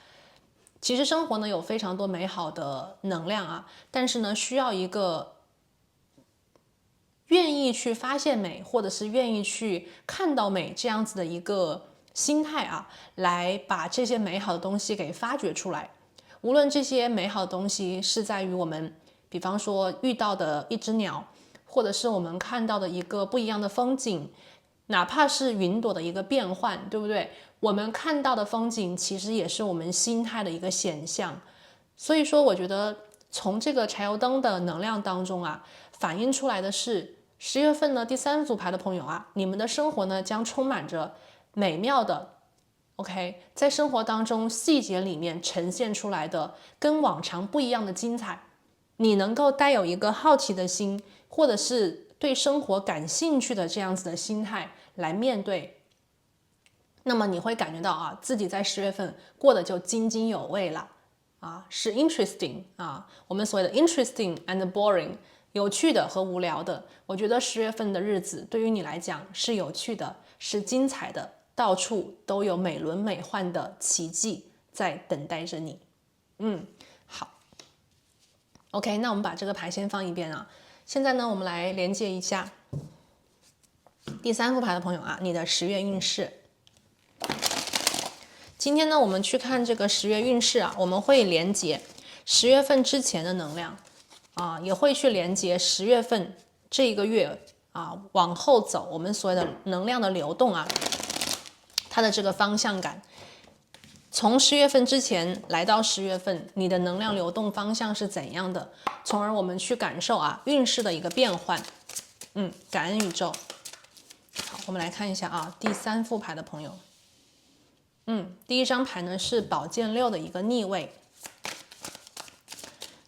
其实生活呢有非常多美好的能量但是呢需要一个愿意去发现美，或者是愿意去看到美这样子的一个心态来把这些美好的东西给发掘出来。无论这些美好的东西是在于我们比方说遇到的一只鸟，或者是我们看到的一个不一样的风景，哪怕是云朵的一个变换，对不对？我们看到的风景其实也是我们心态的一个显象。所以说我觉得从这个柴油灯的能量当中反映出来的是10月份呢第3组牌的朋友你们的生活呢将充满着美妙的 OK， 在生活当中细节里面呈现出来的跟往常不一样的精彩，你能够带有一个好奇的心，或者是对生活感兴趣的这样子的心态来面对，那么你会感觉到啊，自己在10月份过得就津津有味了啊，是 interesting 啊，我们所谓的 interesting and boring， 有趣的和无聊的。我觉得10月份的日子对于你来讲是有趣的，是精彩的，到处都有美轮美奂的奇迹在等待着你。好 ，OK， 那我们把这个牌先放一边啊。现在呢，我们来连接一下第3副牌的朋友啊，你的10月运势。今天呢，我们去看这个10月运势啊，我们会连接10月份之前的能量啊，也会去连接10月份这一个月啊往后走，我们所谓的能量的流动啊，它的这个方向感。从10月份之前来到10月份，你的能量流动方向是怎样的？从而我们去感受啊运势的一个变换。感恩宇宙。好，我们来看一下啊，第3副牌的朋友。第一张牌呢是宝剑6的一个逆位。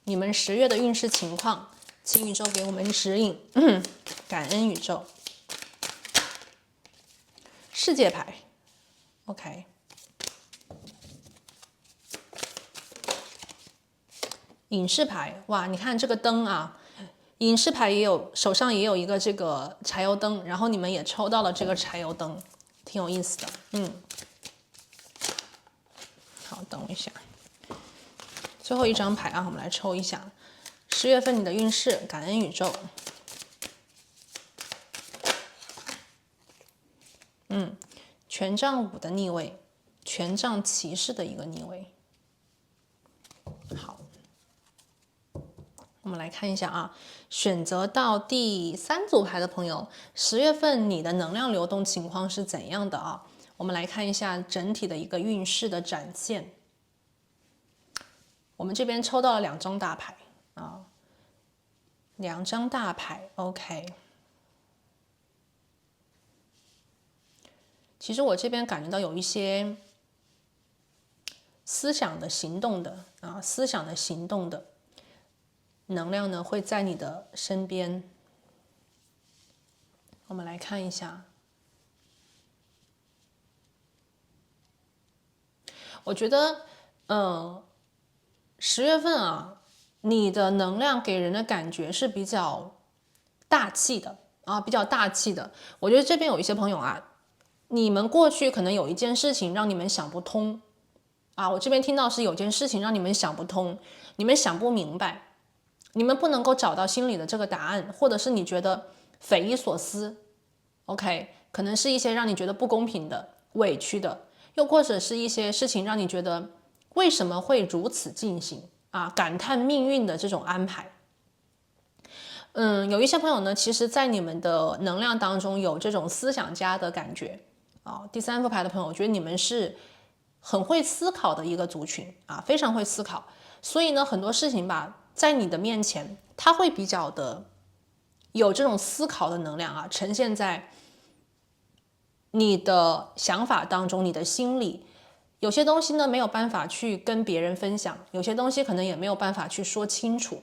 你们10月的运势情况，请宇宙给我们指引。感恩宇宙。世界牌 ，OK。隐士牌，哇，你看这个灯啊，隐士牌也有，手上也有一个这个柴油灯，然后你们也抽到了这个柴油灯，挺有意思的。好，等我一下，最后一张牌啊，我们来抽一下10月份你的运势，感恩宇宙。权杖5的逆位，权杖骑士的一个逆位。好，我们来看一下啊，选择到第3组牌的朋友，10月份你的能量流动情况是怎样的啊？我们来看一下整体的一个运势的展现。我们这边抽到了2张大牌啊，2张大牌 ，OK。其实我这边感觉到有一些思想的行动的啊，思想的行动的能量呢会在你的身边。我们来看一下，我觉得10月份啊，你的能量给人的感觉是比较大气的啊，比较大气的。我觉得这边有一些朋友啊，你们过去可能有一件事情让你们想不通啊，我这边听到是有件事情让你们想不通，你们想不明白，你们不能够找到心里的这个答案，或者是你觉得匪夷所思 ，OK， 可能是一些让你觉得不公平的、委屈的，又或者是一些事情让你觉得为什么会如此进行啊，感叹命运的这种安排。有一些朋友呢，其实在你们的能量当中有这种思想家的感觉啊。第3副牌的朋友，我觉得你们是很会思考的一个族群啊，非常会思考。所以呢，很多事情吧，在你的面前，它会比较的有这种思考的能量啊，呈现在你的想法当中，你的心里。有些东西呢没有办法去跟别人分享，有些东西可能也没有办法去说清楚。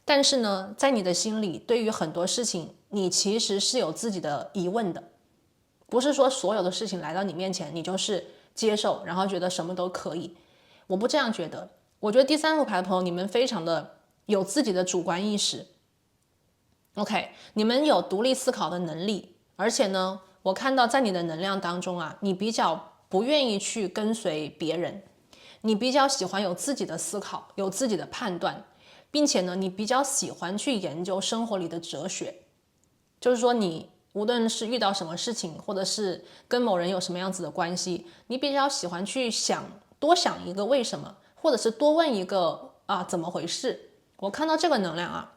但是呢，在你的心里，对于很多事情，你其实是有自己的疑问的，不是说所有的事情来到你面前，你就是接受，然后觉得什么都可以。我不这样觉得，我觉得第3副牌的朋友，你们非常的有自己的主观意识 ，OK， 你们有独立思考的能力，而且呢，我看到在你的能量当中啊，你比较不愿意去跟随别人，你比较喜欢有自己的思考，有自己的判断。并且呢，你比较喜欢去研究生活里的哲学，就是说你无论是遇到什么事情，或者是跟某人有什么样子的关系，你比较喜欢去多想一个为什么，或者是多问一个怎么回事。我看到这个能量啊，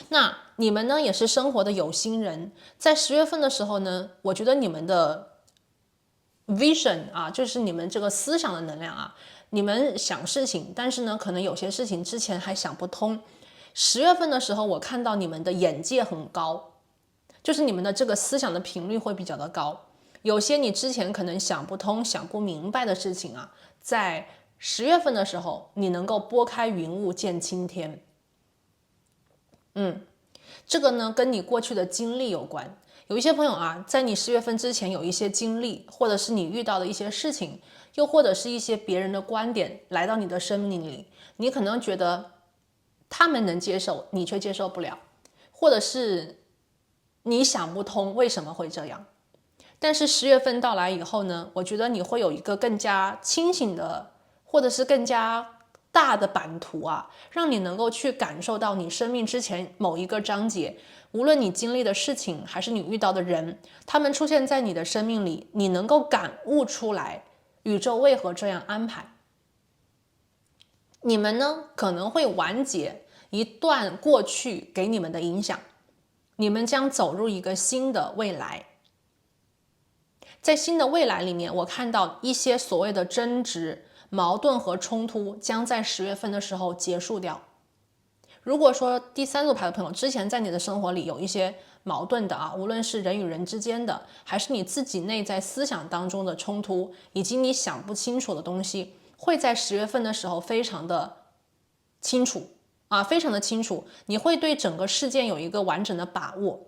那你们呢也是生活的有心人，在10月份的时候呢，我觉得你们的 vision 啊，就是你们这个思想的能量啊。你们想事情，但是呢，可能有些事情之前还想不通。10月份的时候，我看到你们的眼界很高，就是你们的这个思想的频率会比较的高。有些你之前可能想不通、想不明白的事情啊，在10月份的时候，你能够拨开云雾见青天。这个呢跟你过去的经历有关。有一些朋友啊，在你10月份之前有一些经历，或者是你遇到的一些事情，又或者是一些别人的观点来到你的生命里，你可能觉得他们能接受，你却接受不了，或者是你想不通为什么会这样。但是10月份到来以后呢，我觉得你会有一个更加清醒的，或者是更加大的版图啊，让你能够去感受到你生命之前某一个章节，无论你经历的事情还是你遇到的人，他们出现在你的生命里，你能够感悟出来宇宙为何这样安排。你们呢可能会完结一段过去给你们的影响，你们将走入一个新的未来。在新的未来里面，我看到一些所谓的争执、矛盾和冲突将在10月份的时候结束掉。如果说第3组牌的朋友之前在你的生活里有一些矛盾的啊，无论是人与人之间的，还是你自己内在思想当中的冲突，以及你想不清楚的东西，会在10月份的时候非常的清楚啊，非常的清楚，你会对整个事件有一个完整的把握。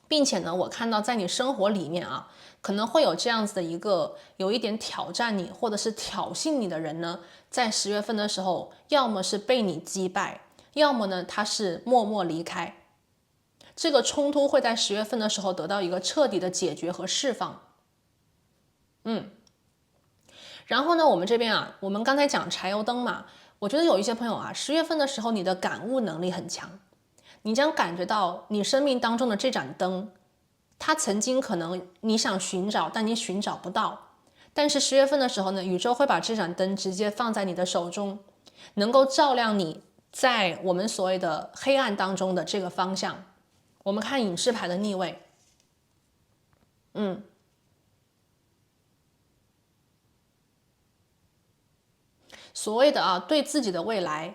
并且呢，我看到在你生活里面啊，可能会有这样子的一个有一点挑战你或者是挑衅你的人呢，在10月份的时候，要么是被你击败，要么呢他是默默离开。这个冲突会在10月份的时候得到一个彻底的解决和释放。然后呢，我们这边啊，我们刚才讲柴油灯嘛，我觉得有一些朋友啊，10月份的时候你的感悟能力很强。你将感觉到你生命当中的这盏灯，它曾经可能你想寻找，但你寻找不到。但是10月份的时候呢，宇宙会把这盏灯直接放在你的手中，能够照亮你在我们所谓的黑暗当中的这个方向。我们看隐士牌的逆位，所谓的对自己的未来，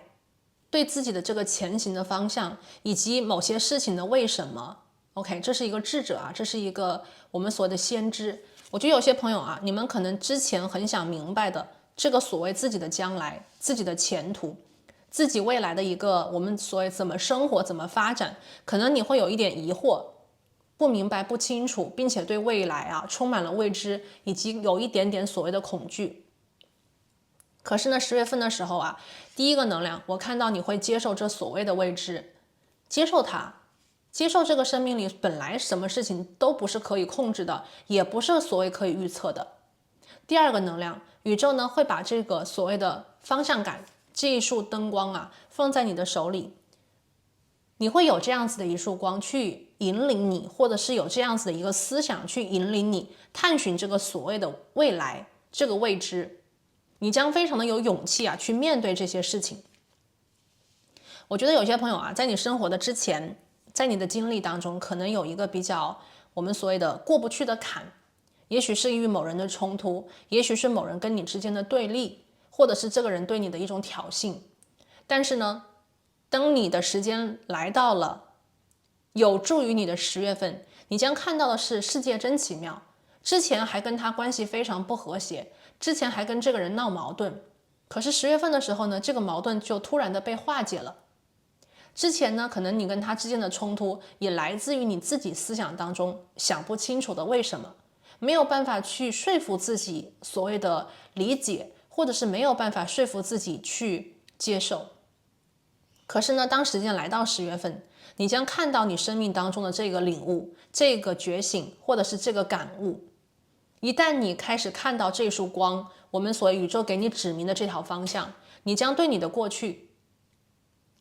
对自己的这个前行的方向，以及某些事情的为什么 ，OK， 这是一个智者啊，这是一个我们所谓的先知。我觉得有些朋友啊，你们可能之前很想明白的这个所谓自己的将来、自己的前途、自己未来的一个我们所谓怎么生活、怎么发展，可能你会有一点疑惑，不明白、不清楚，并且对未来啊充满了未知，以及有一点点所谓的恐惧。可是呢，10月份的时候啊，第一个能量，我看到你会接受这所谓的未知，接受它，接受这个生命里本来什么事情都不是可以控制的，也不是所谓可以预测的。第二个能量，宇宙呢会把这个所谓的方向感这一束灯光啊放在你的手里，你会有这样子的一束光去引领你，或者是有这样子的一个思想去引领你探寻这个所谓的未来，这个未知。你将非常的有勇气啊，去面对这些事情。我觉得有些朋友啊，在你生活的之前，在你的经历当中，可能有一个比较我们所谓的过不去的坎，也许是与某人的冲突，也许是某人跟你之间的对立，或者是这个人对你的一种挑衅。但是呢，当你的时间来到了有助于你的10月份，你将看到的是世界真奇妙。之前还跟他关系非常不和谐，之前还跟这个人闹矛盾，可是10月份的时候呢，这个矛盾就突然的被化解了。之前呢，可能你跟他之间的冲突也来自于你自己思想当中想不清楚的为什么，没有办法去说服自己所谓的理解，或者是没有办法说服自己去接受。可是呢，当时间来到10月份，你将看到你生命当中的这个领悟，这个觉醒，或者是这个感悟。一旦你开始看到这束光，我们所谓宇宙给你指明的这条方向，你将对你的过去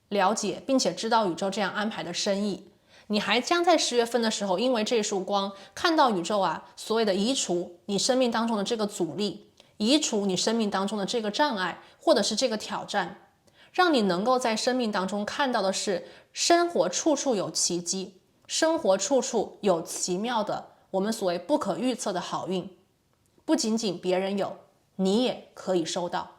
了解，并且知道宇宙这样安排的深意。你还将在10月份的时候，因为这束光看到宇宙啊，所谓的移除你生命当中的这个阻力，移除你生命当中的这个障碍，或者是这个挑战，让你能够在生命当中看到的是生活处处有奇迹，生活处处有奇妙的我们所谓不可预测的好运，不仅仅别人有，你也可以收到。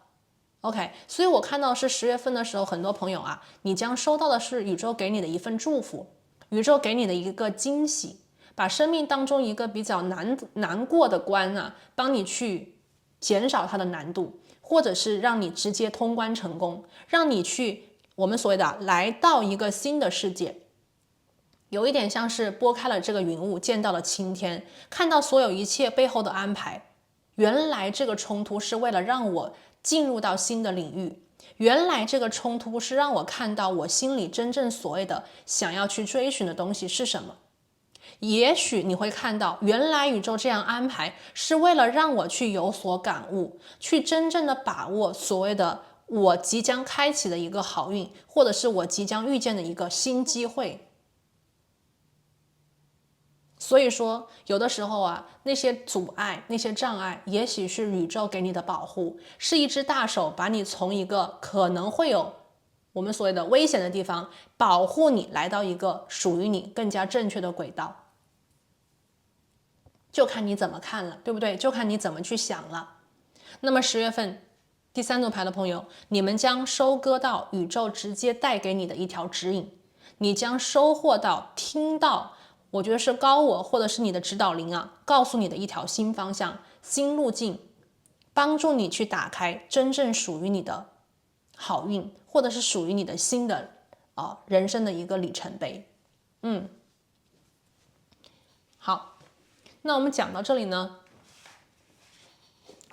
OK， 所以我看到是10月份的时候，很多朋友啊，你将收到的是宇宙给你的一份祝福，宇宙给你的一个惊喜，把生命当中一个比较难过的关啊，帮你去减少它的难度，或者是让你直接通关成功，让你去我们所谓的来到一个新的世界。有一点像是拨开了这个云雾，见到了青天，看到所有一切背后的安排。原来这个冲突是为了让我进入到新的领域，原来这个冲突是让我看到我心里真正所谓的想要去追寻的东西是什么。也许你会看到，原来宇宙这样安排是为了让我去有所感悟，去真正的把握所谓的我即将开启的一个好运，或者是我即将遇见的一个新机会。所以说，有的时候啊，那些阻碍、那些障碍，也许是宇宙给你的保护，是一只大手把你从一个可能会有我们所谓的危险的地方保护你，来到一个属于你更加正确的轨道。就看你怎么看了，对不对？就看你怎么去想了。那么10月份第3组牌的朋友，你们将收割到宇宙直接带给你的一条指引，你将收获到、听到，我觉得是高我或者是你的指导灵啊，告诉你的一条新方向、新路径，帮助你去打开真正属于你的好运，或者是属于你的新的人生的一个里程碑。好。那我们讲到这里呢，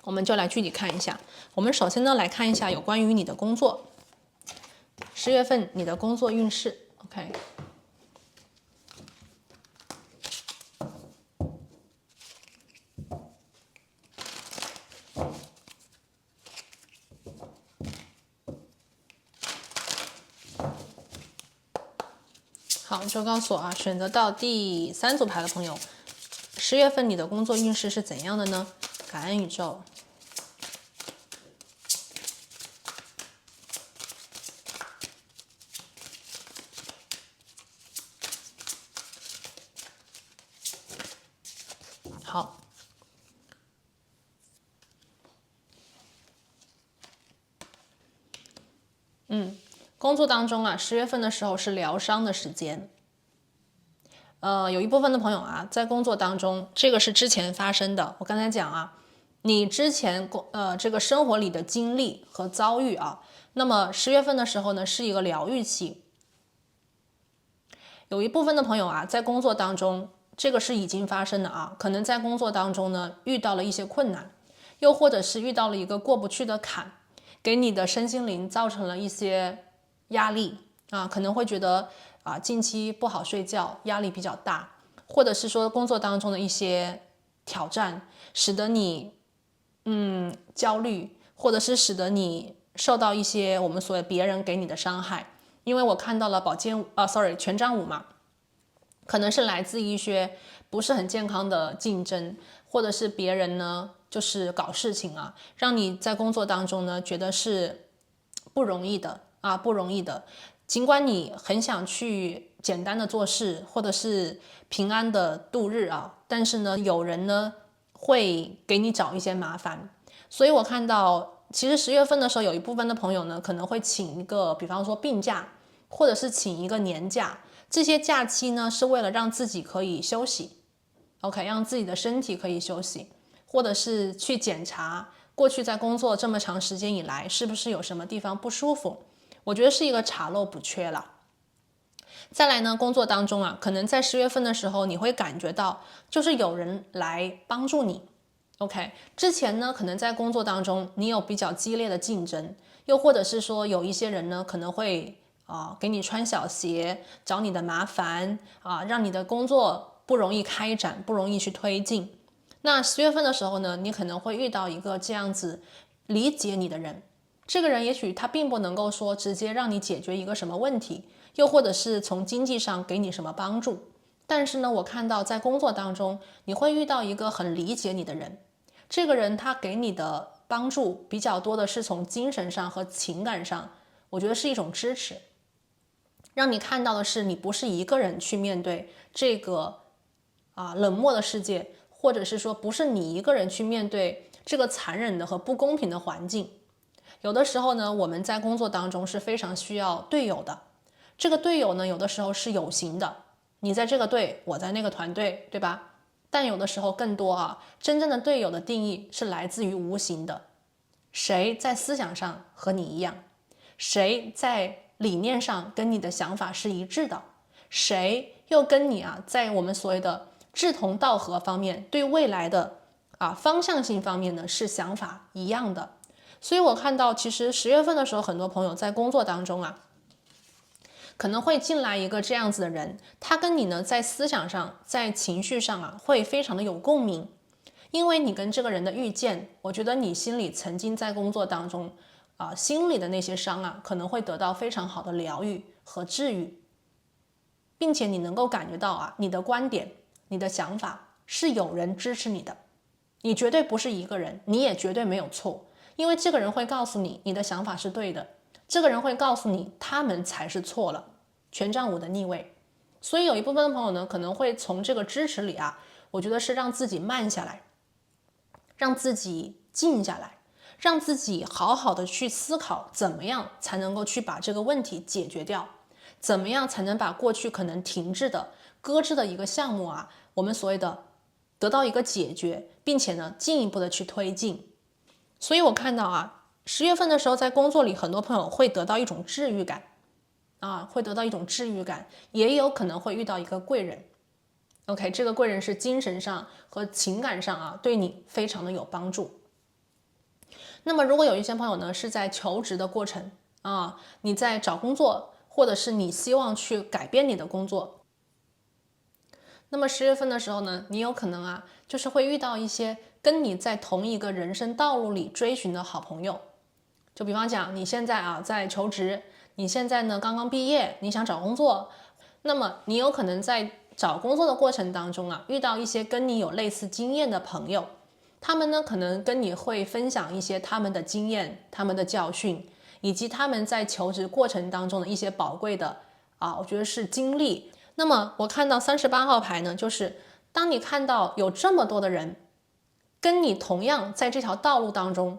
我们就来具体看一下。我们首先呢来看一下有关于你的工作，10月份你的工作运势。OK， 好，就告诉我啊，选择到第3组牌的朋友，10月份你的工作运势是怎样的呢？感恩宇宙。好，工作当中啊，10月份的时候是疗伤的时间。有一部分的朋友啊，在工作当中，这个是之前发生的。我刚才讲啊，你之前这个生活里的经历和遭遇啊，那么10月份的时候呢，是一个疗愈期。有一部分的朋友啊，在工作当中，这个是已经发生的啊，可能在工作当中呢，遇到了一些困难，又或者是遇到了一个过不去的坎，给你的身心灵造成了一些压力啊，可能会觉得近期不好睡觉，压力比较大，或者是说工作当中的一些挑战，使得你焦虑，或者是使得你受到一些我们所谓别人给你的伤害。因为我看到了权杖5嘛，可能是来自一些不是很健康的竞争，或者是别人呢就是搞事情啊，让你在工作当中呢觉得是不容易的啊，不容易的。尽管你很想去简单的做事，或者是平安的度日啊，但是呢，有人呢会给你找一些麻烦。所以我看到，其实10月份的时候，有一部分的朋友呢可能会请一个，比方说病假，或者是请一个年假。这些假期呢是为了让自己可以休息 ，OK， 让自己的身体可以休息，或者是去检查过去在工作这么长时间以来是不是有什么地方不舒服。我觉得是一个查漏补缺了。再来呢，工作当中啊，可能在10月份的时候，你会感觉到就是有人来帮助你。OK， 之前呢，可能在工作当中你有比较激烈的竞争，又或者是说有一些人呢可能会给你穿小鞋，找你的麻烦让你的工作不容易开展，不容易去推进。那10月份的时候呢，你可能会遇到一个这样子理解你的人。这个人也许他并不能够说直接让你解决一个什么问题，又或者是从经济上给你什么帮助，但是呢，我看到在工作当中你会遇到一个很理解你的人。这个人他给你的帮助比较多的是从精神上和情感上，我觉得是一种支持，让你看到的是你不是一个人去面对这个冷漠的世界，或者是说不是你一个人去面对这个残忍的和不公平的环境。有的时候呢，我们在工作当中是非常需要队友的。这个队友呢，有的时候是有形的，你在这个队，我在那个团队，对吧？但有的时候更多啊，真正的队友的定义是来自于无形的，谁在思想上和你一样，谁在理念上跟你的想法是一致的，谁又跟你在我们所谓的志同道合方面，对未来的方向性方面呢是想法一样的。所以我看到其实10月份的时候，很多朋友在工作当中可能会进来一个这样子的人，他跟你呢在思想上在情绪上会非常的有共鸣，因为你跟这个人的遇见，我觉得你心里曾经在工作当中心里的那些伤可能会得到非常好的疗愈和治愈，并且你能够感觉到你的观点你的想法是有人支持你的，你绝对不是一个人，你也绝对没有错，因为这个人会告诉你你的想法是对的，这个人会告诉你他们才是错了，权杖5的逆位。所以有一部分的朋友呢，可能会从这个支持里我觉得是让自己慢下来，让自己静下来，让自己好好的去思考怎么样才能够去把这个问题解决掉，怎么样才能把过去可能停滞的搁置的一个项目我们所谓的得到一个解决，并且呢进一步的去推进。所以我看到10月份的时候，在工作里很多朋友会得到一种治愈感会得到一种治愈感，也有可能会遇到一个贵人。OK， 这个贵人是精神上和情感上对你非常的有帮助。那么如果有一些朋友呢是在求职的过程你在找工作，或者是你希望去改变你的工作，那么10月份的时候呢，你有可能就是会遇到一些跟你在同一个人生道路里追寻的好朋友。就比方讲，你现在在求职，你现在呢刚刚毕业，你想找工作，那么你有可能在找工作的过程当中遇到一些跟你有类似经验的朋友，他们呢可能跟你会分享一些他们的经验、他们的教训，以及他们在求职过程当中的一些宝贵的我觉得是经历。那么我看到38号牌呢，就是当你看到有这么多的人跟你同样在这条道路当中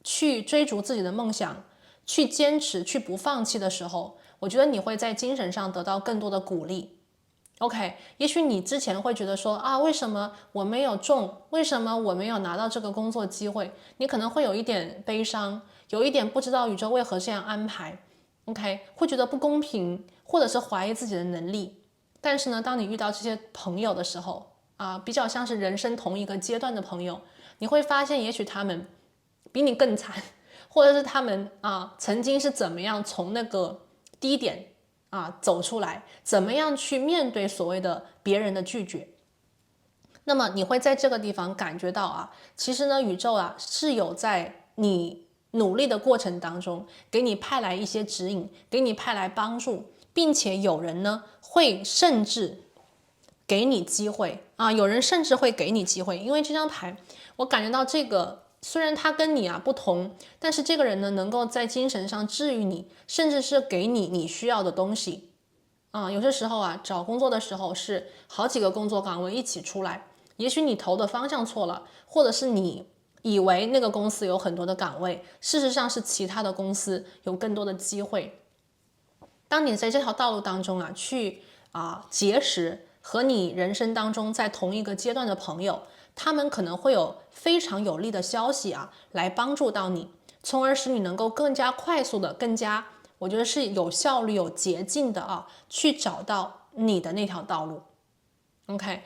去追逐自己的梦想，去坚持，去不放弃的时候，我觉得你会在精神上得到更多的鼓励。OK， 也许你之前会觉得说为什么我没有中，为什么我没有拿到这个工作机会，你可能会有一点悲伤，有一点不知道宇宙为何这样安排。OK， 会觉得不公平，或者是怀疑自己的能力。但是呢，当你遇到这些朋友的时候比较像是人生同一个阶段的朋友，你会发现也许他们比你更惨，或者是他们曾经是怎么样从那个低点走出来，怎么样去面对所谓的别人的拒绝。那么你会在这个地方感觉到其实呢宇宙是有在你努力的过程当中给你派来一些指引，给你派来帮助，并且有人呢会甚至给你机会有人甚至会给你机会。因为这张牌我感觉到这个虽然他跟你不同，但是这个人呢能够在精神上治愈你，甚至是给你你需要的东西有些时候找工作的时候是好几个工作岗位一起出来，也许你投的方向错了，或者是你以为那个公司有很多的岗位，事实上是其他的公司有更多的机会。当你在这条道路当中去结识和你人生当中在同一个阶段的朋友，他们可能会有非常有力的消息来帮助到你，从而使你能够更加快速的，更加我觉得是有效率有捷径的去找到你的那条道路。 OK，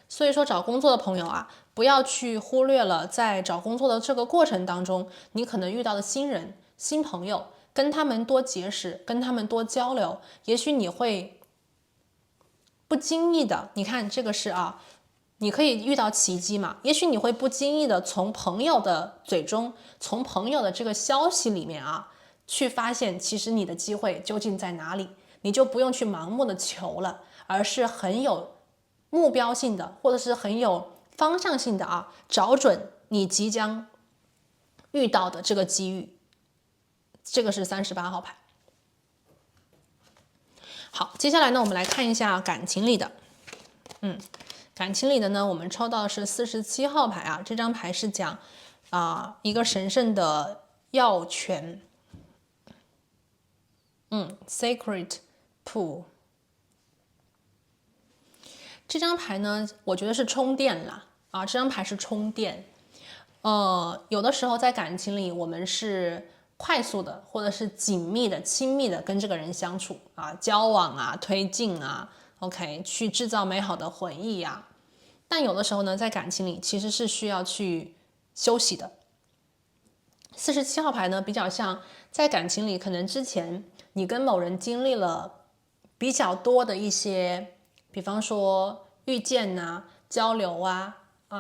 所以说找工作的朋友不要去忽略了在找工作的这个过程当中你可能遇到的新人新朋友，跟他们多结识，跟他们多交流，也许你会不经意的，你看这个是你可以遇到奇迹嘛，也许你会不经意的从朋友的嘴中，从朋友的这个消息里面去发现其实你的机会究竟在哪里，你就不用去盲目的求了，而是很有目标性的，或者是很有方向性的找准你即将遇到的这个机遇。这个是38号牌。好，接下来呢我们来看一下感情里的感情里的呢我们抽到的是47号牌这张牌是讲一个神圣的药泉Sacred Pool。这张牌呢，我觉得是充电啦，啊，这张牌是充电。有的时候在感情里，我们是快速的，或者是紧密的、亲密的跟这个人相处啊，交往啊，推进啊，OK，去制造美好的回忆呀。但有的时候呢，在感情里其实是需要去休息的。47号牌呢，比较像在感情里，可能之前你跟某人经历了比较多的一些，比方说遇见呐、交流啊、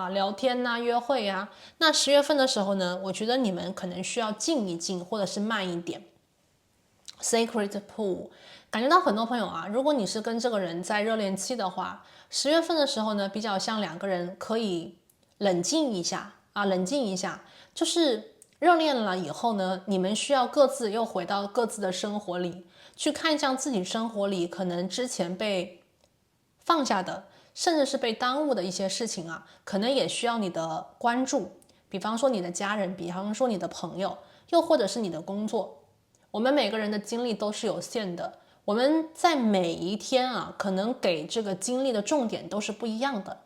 聊天呐、约会啊。那10月份的时候呢，我觉得你们可能需要静一静，或者是慢一点。Sacred Pool， 感觉到很多朋友啊，如果你是跟这个人在热恋期的话，10月份的时候呢，比较像两个人可以冷静一下啊，冷静一下，就是热恋了以后呢，你们需要各自又回到各自的生活里，去看向自己生活里可能之前被放下的，甚至是被耽误的一些事情啊，可能也需要你的关注。比方说你的家人，比方说你的朋友，又或者是你的工作。我们每个人的精力都是有限的，我们在每一天啊，可能给这个精力的重点都是不一样的。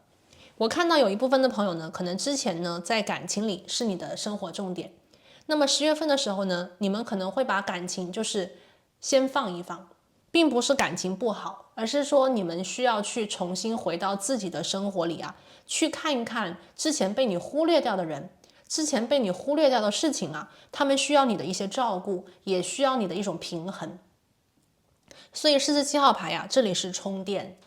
我看到有一部分的朋友呢，可能之前呢在感情里是你的生活重点，那么10月份的时候呢，你们可能会把感情就是先放一放，并不是感情不好，而是说你们需要去重新回到自己的生活里啊，去看一看之前被你忽略掉的人。之前被你忽略掉的事情啊，他们需要你的一些照顾，也需要你的一种平衡。所以47号牌呀，这里是充电。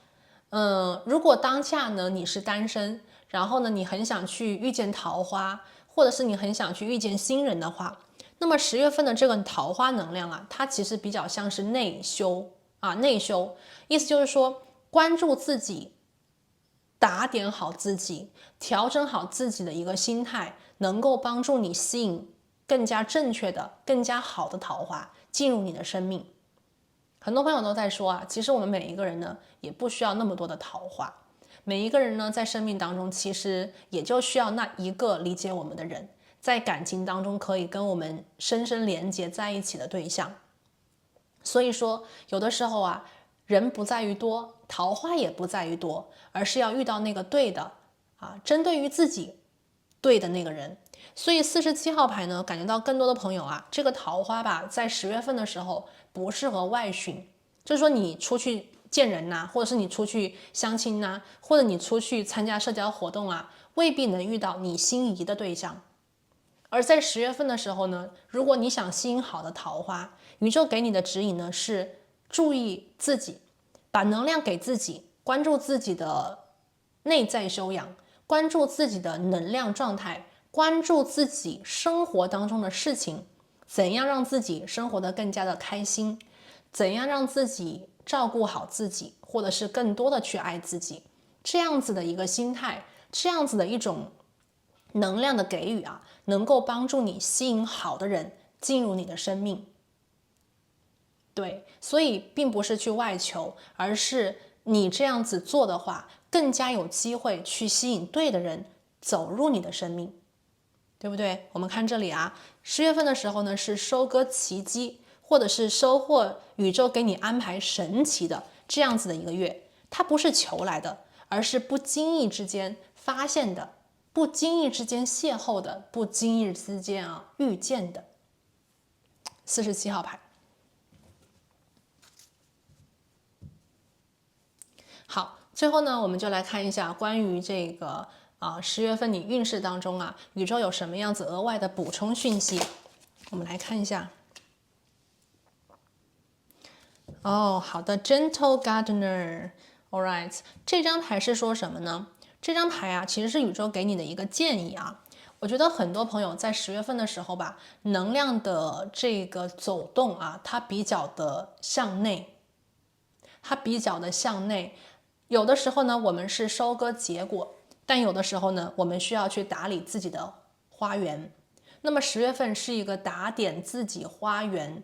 如果当下呢你是单身，然后呢你很想去遇见桃花，或者是你很想去遇见新人的话，那么10月份的这个桃花能量啊，它其实比较像是内修啊，内修，意思就是说关注自己，打点好自己，调整好自己的一个心态，能够帮助你吸引更加正确的、更加好的桃花进入你的生命。很多朋友都在说啊，其实我们每一个人呢，也不需要那么多的桃花。每一个人呢，在生命当中，其实也就需要那一个理解我们的人，在感情当中可以跟我们深深连接在一起的对象。所以说，有的时候啊，人不在于多，桃花也不在于多，而是要遇到那个对的啊，针对于自己对的那个人。所以47号牌呢，感觉到更多的朋友啊，这个桃花吧，在10月份的时候不适合外寻，就是说你出去见人呐、或者是你出去相亲呐、或者你出去参加社交活动啊，未必能遇到你心仪的对象。而在10月份的时候呢，如果你想吸引好的桃花，宇宙给你的指引呢是注意自己，把能量给自己，关注自己的内在修养，关注自己的能量状态，关注自己生活当中的事情，怎样让自己生活得更加的开心，怎样让自己照顾好自己，或者是更多的去爱自己，这样子的一个心态，这样子的一种能量的给予啊，能够帮助你吸引好的人进入你的生命。对，所以并不是去外求，而是你这样子做的话，更加有机会去吸引对的人走入你的生命，对不对？我们看这里啊，10月份的时候呢，是收割奇迹，或者是收获宇宙给你安排神奇的这样子的一个月，它不是求来的，而是不经意之间发现的，不经意之间邂逅的，不经意之间遇见的。47号牌。好，最后呢，我们就来看一下关于这个10月份你运势当中啊，宇宙有什么样子额外的补充讯息？我们来看一下。好的 ，Gentle Gardener，All right， 这张牌是说什么呢？这张牌啊，其实是宇宙给你的一个建议啊。我觉得很多朋友在10月份的时候吧，能量的这个走动啊，它比较的向内，有的时候呢，我们是收割结果，但有的时候呢，我们需要去打理自己的花园。那么10月份是一个打点自己花园，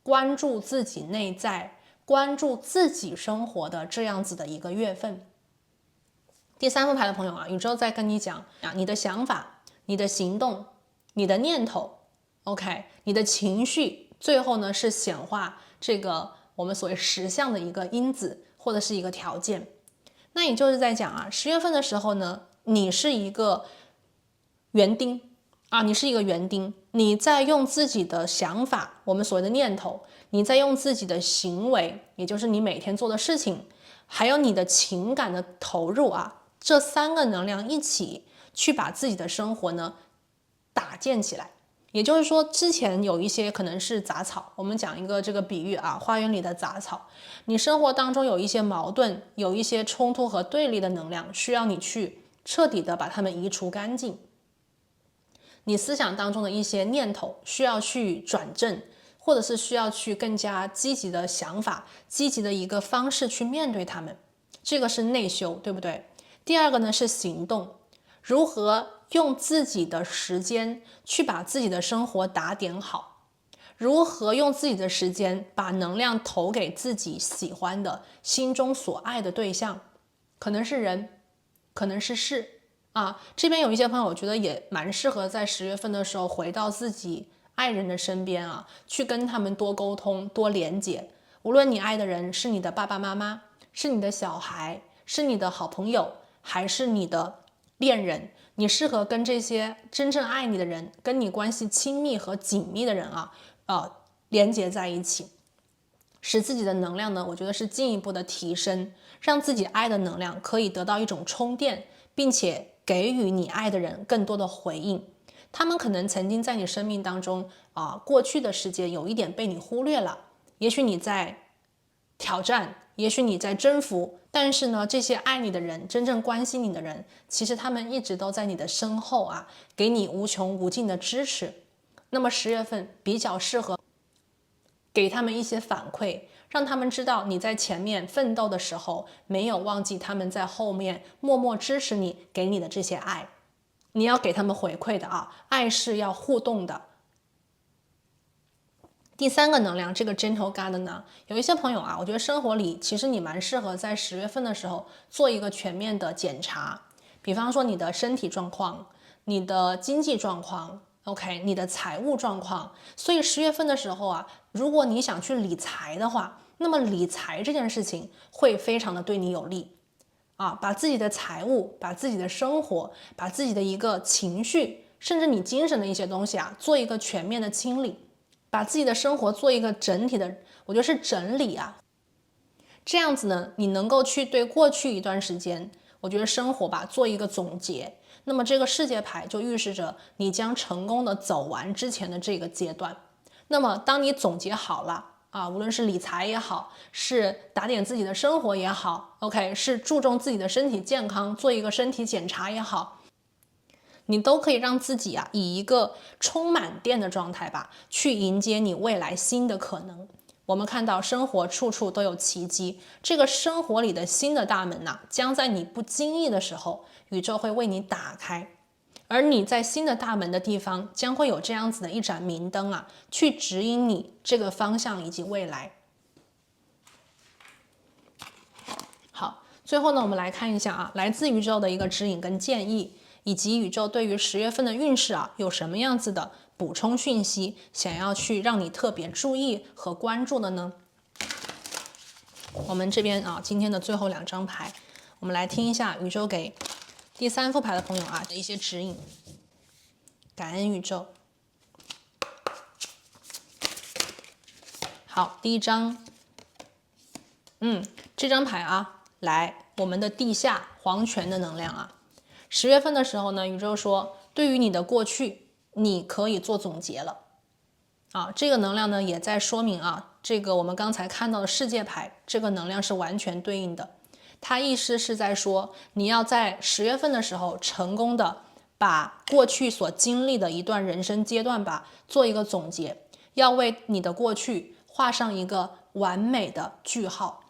关注自己内在，关注自己生活的这样子的一个月份。第3副牌的朋友啊，宇宙在跟你讲啊，你的想法、你的行动、你的念头 ，OK， 你的情绪，最后呢是显化这个我们所谓实相的一个因子或者是一个条件。那也就是在讲啊，10月份的时候呢，你是一个园丁啊，你是一个园丁，你在用自己的想法，我们所谓的念头，你在用自己的行为，也就是你每天做的事情，还有你的情感的投入啊，这3个能量一起去把自己的生活呢搭建起来。也就是说，之前有一些可能是杂草，我们讲一个这个比喻啊，花园里的杂草，你生活当中有一些矛盾，有一些冲突和对立的能量，需要你去彻底的把它们移除干净。你思想当中的一些念头需要去转正，或者是需要去更加积极的想法，积极的一个方式去面对它们，这个是内修，对不对？第二个呢是行动，如何用自己的时间去把自己的生活打点好，如何用自己的时间把能量投给自己喜欢的、心中所爱的对象，可能是人，可能是事啊。这边有一些朋友，我觉得也蛮适合在10月份的时候回到自己爱人的身边啊，去跟他们多沟通、多连接。无论你爱的人是你的爸爸妈妈，是你的小孩，是你的好朋友，还是你的恋人，你适合跟这些真正爱你的人，跟你关系亲密和紧密的人连接在一起，使自己的能量呢，我觉得是进一步的提升，让自己爱的能量可以得到一种充电，并且给予你爱的人更多的回应。他们可能曾经在你生命当中过去的时间有一点被你忽略了，也许你在挑战，也许你在征服，但是呢，这些爱你的人，真正关心你的人，其实他们一直都在你的身后给你无穷无尽的支持。那么10月份比较适合给他们一些反馈，让他们知道你在前面奋斗的时候，没有忘记他们在后面默默支持你，给你的这些爱，你要给他们回馈的爱是要互动的。第3个能量，这个 Gentle Garden 呢，有一些朋友我觉得生活里其实你蛮适合在10月份的时候做一个全面的检查，比方说你的身体状况、你的经济状况 ，OK， 你的财务状况。所以10月份的时候如果你想去理财的话，那么理财这件事情会非常的对你有利把自己的财务、把自己的生活、把自己的一个情绪，甚至你精神的一些东西做一个全面的清理。把自己的生活做一个整体的，我觉得是整理这样子呢，你能够去对过去一段时间，我觉得生活做一个总结。那么这个世界牌就预示着你将成功的走完之前的这个阶段。那么当你总结好了无论是理财也好，是打点自己的生活也好 ，OK， 是注重自己的身体健康，做一个身体检查也好，你都可以让自己以一个充满电的状态去迎接你未来新的可能。我们看到生活处处都有奇迹，这个生活里的新的大门将在你不经意的时候，宇宙会为你打开，而你在新的大门的地方将会有这样子的一盏明灯去指引你这个方向以及未来。好，最后呢，我们来看一下来自宇宙的一个指引跟建议，以及宇宙对于10月份的运势有什么样子的补充讯息，想要去让你特别注意和关注的呢？我们这边今天的最后2张牌，我们来听一下宇宙给第3副牌的朋友的一些指引。感恩宇宙。好，第1张，这张牌来，我们的地下黄泉的能量10月份的时候呢，宇宙说，对于你的过去，你可以做总结了这个能量呢，也在说明这个我们刚才看到的世界牌，这个能量是完全对应的。它意思是在说，你要在10月份的时候，成功的把过去所经历的一段人生阶段做一个总结，要为你的过去画上一个完美的句号。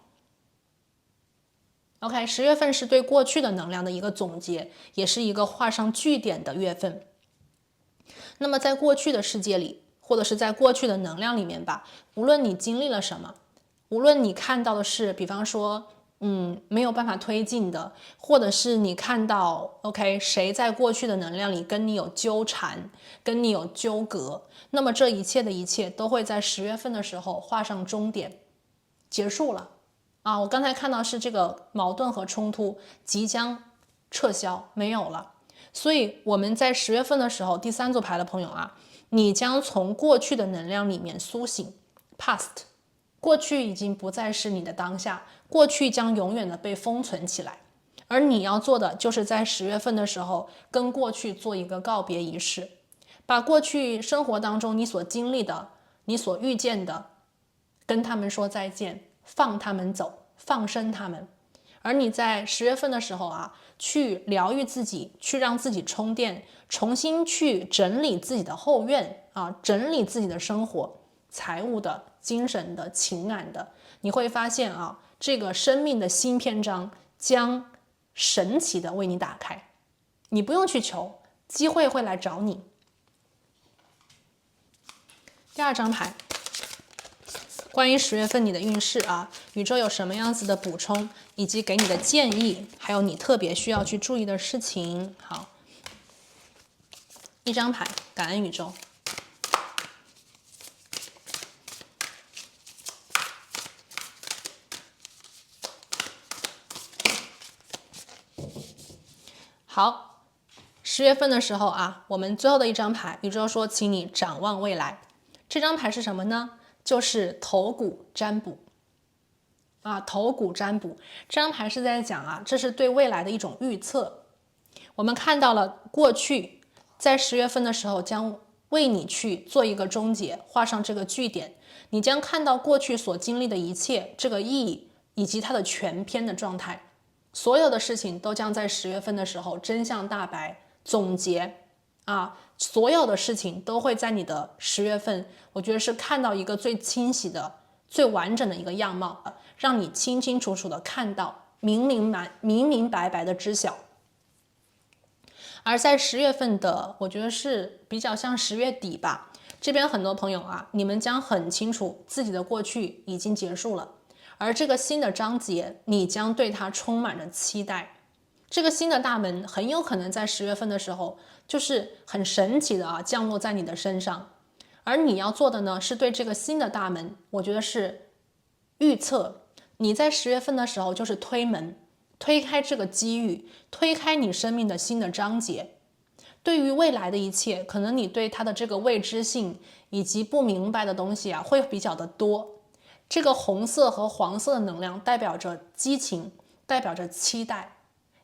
OK， 10月份是对过去的能量的一个总结，也是一个画上句点的月份。那么在过去的世界里，或者是在过去的能量里面无论你经历了什么，无论你看到的是比方说没有办法推进的，或者是你看到 OK 谁在过去的能量里跟你有纠缠，跟你有纠葛，那么这一切的一切都会在10月份的时候画上终点，结束了啊，我刚才看到是这个矛盾和冲突即将撤销，没有了。所以我们在10月份的时候，第3组牌的朋友啊，你将从过去的能量里面苏醒 ，past， 过去已经不再是你的当下，过去将永远的被封存起来。而你要做的就是在10月份的时候，跟过去做一个告别仪式，把过去生活当中你所经历的、你所遇见的，跟他们说再见，放他们走，放生他们。而你在10月份的时候啊，去疗愈自己，去让自己充电，重新去整理自己的后院啊，整理自己的生活，财务的、精神的、情感的，你会发现啊，这个生命的新篇章将神奇的为你打开，你不用去求，机会会来找你。第2张牌，关于10月份你的运势啊，宇宙有什么样子的补充，以及给你的建议，还有你特别需要去注意的事情。好，1张牌，感恩宇宙。好，10月份的时候啊，我们最后的1张牌，宇宙说，请你展望未来。这张牌是什么呢？就是头骨占卜啊，头骨占卜。这张牌是在讲啊，这是对未来的一种预测。我们看到了过去，在10月份的时候将为你去做一个终结，画上这个句点。你将看到过去所经历的一切，这个意义以及它的全篇的状态。所有的事情都将在10月份的时候真相大白，总结啊，所有的事情都会在你的10月份，我觉得是看到一个最清晰的、最完整的一个样貌，让你清清楚楚的看到，明明白白的知晓。而在10月份的，我觉得是比较像10月底吧，这边很多朋友啊，你们将很清楚自己的过去已经结束了。而这个新的章节，你将对它充满着期待。这个新的大门很有可能在10月份的时候，就是很神奇的啊，降落在你的身上。而你要做的呢，是对这个新的大门，我觉得是预测。你在10月份的时候，就是推门，推开这个机遇，推开你生命的新的章节。对于未来的一切，可能你对它的这个未知性以及不明白的东西啊，会比较的多。这个红色和黄色的能量代表着激情，代表着期待，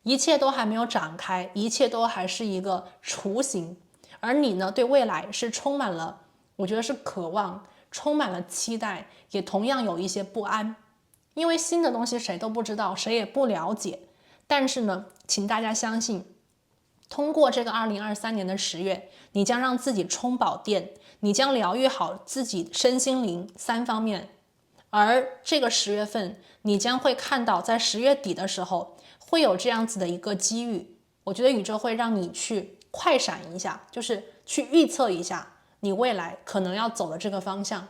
一切都还没有展开，一切都还是一个雏形。而你呢，对未来是充满了，我觉得是渴望，充满了期待，也同样有一些不安，因为新的东西谁都不知道，谁也不了解。但是呢，请大家相信，通过这个2023年的10月，你将让自己充饱电，你将疗愈好自己身心灵3方面。而这个10月份，你将会看到，在10月底的时候，会有这样子的一个机遇。我觉得宇宙会让你去快闪一下，就是去预测一下你未来可能要走的这个方向。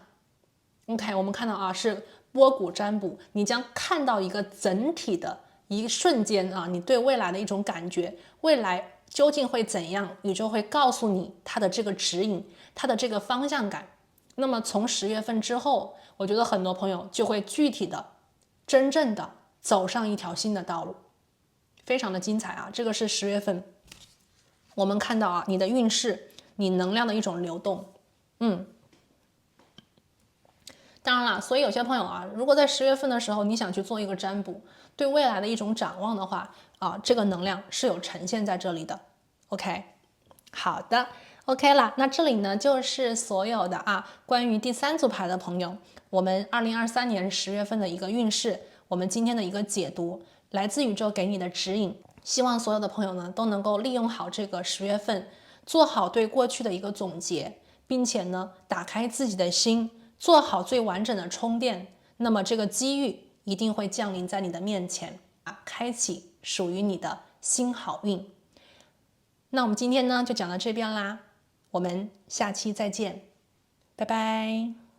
OK， 我们看到啊，是波谷占卜，你将看到一个整体的一瞬间啊，你对未来的一种感觉，未来究竟会怎样？宇宙会告诉你它的这个指引，它的这个方向感。那么从10月份之后，我觉得很多朋友就会具体的、真正的走上一条新的道路，非常的精彩啊！这个是10月份，我们看到啊，你的运势、你能量的一种流动，当然了，所以有些朋友啊，如果在10月份的时候你想去做一个占卜，对未来的一种展望的话啊，这个能量是有呈现在这里的。OK， 好的。OK 了，那这里呢就是所有的关于第3组牌的朋友，我们2023年10月份的一个运势，我们今天的一个解读，来自宇宙给你的指引。希望所有的朋友呢都能够利用好这个10月份，做好对过去的一个总结，并且呢打开自己的心，做好最完整的充电。那么这个机遇一定会降临在你的面前开启属于你的新好运。那我们今天呢就讲到这边啦。我们下期再见，拜拜。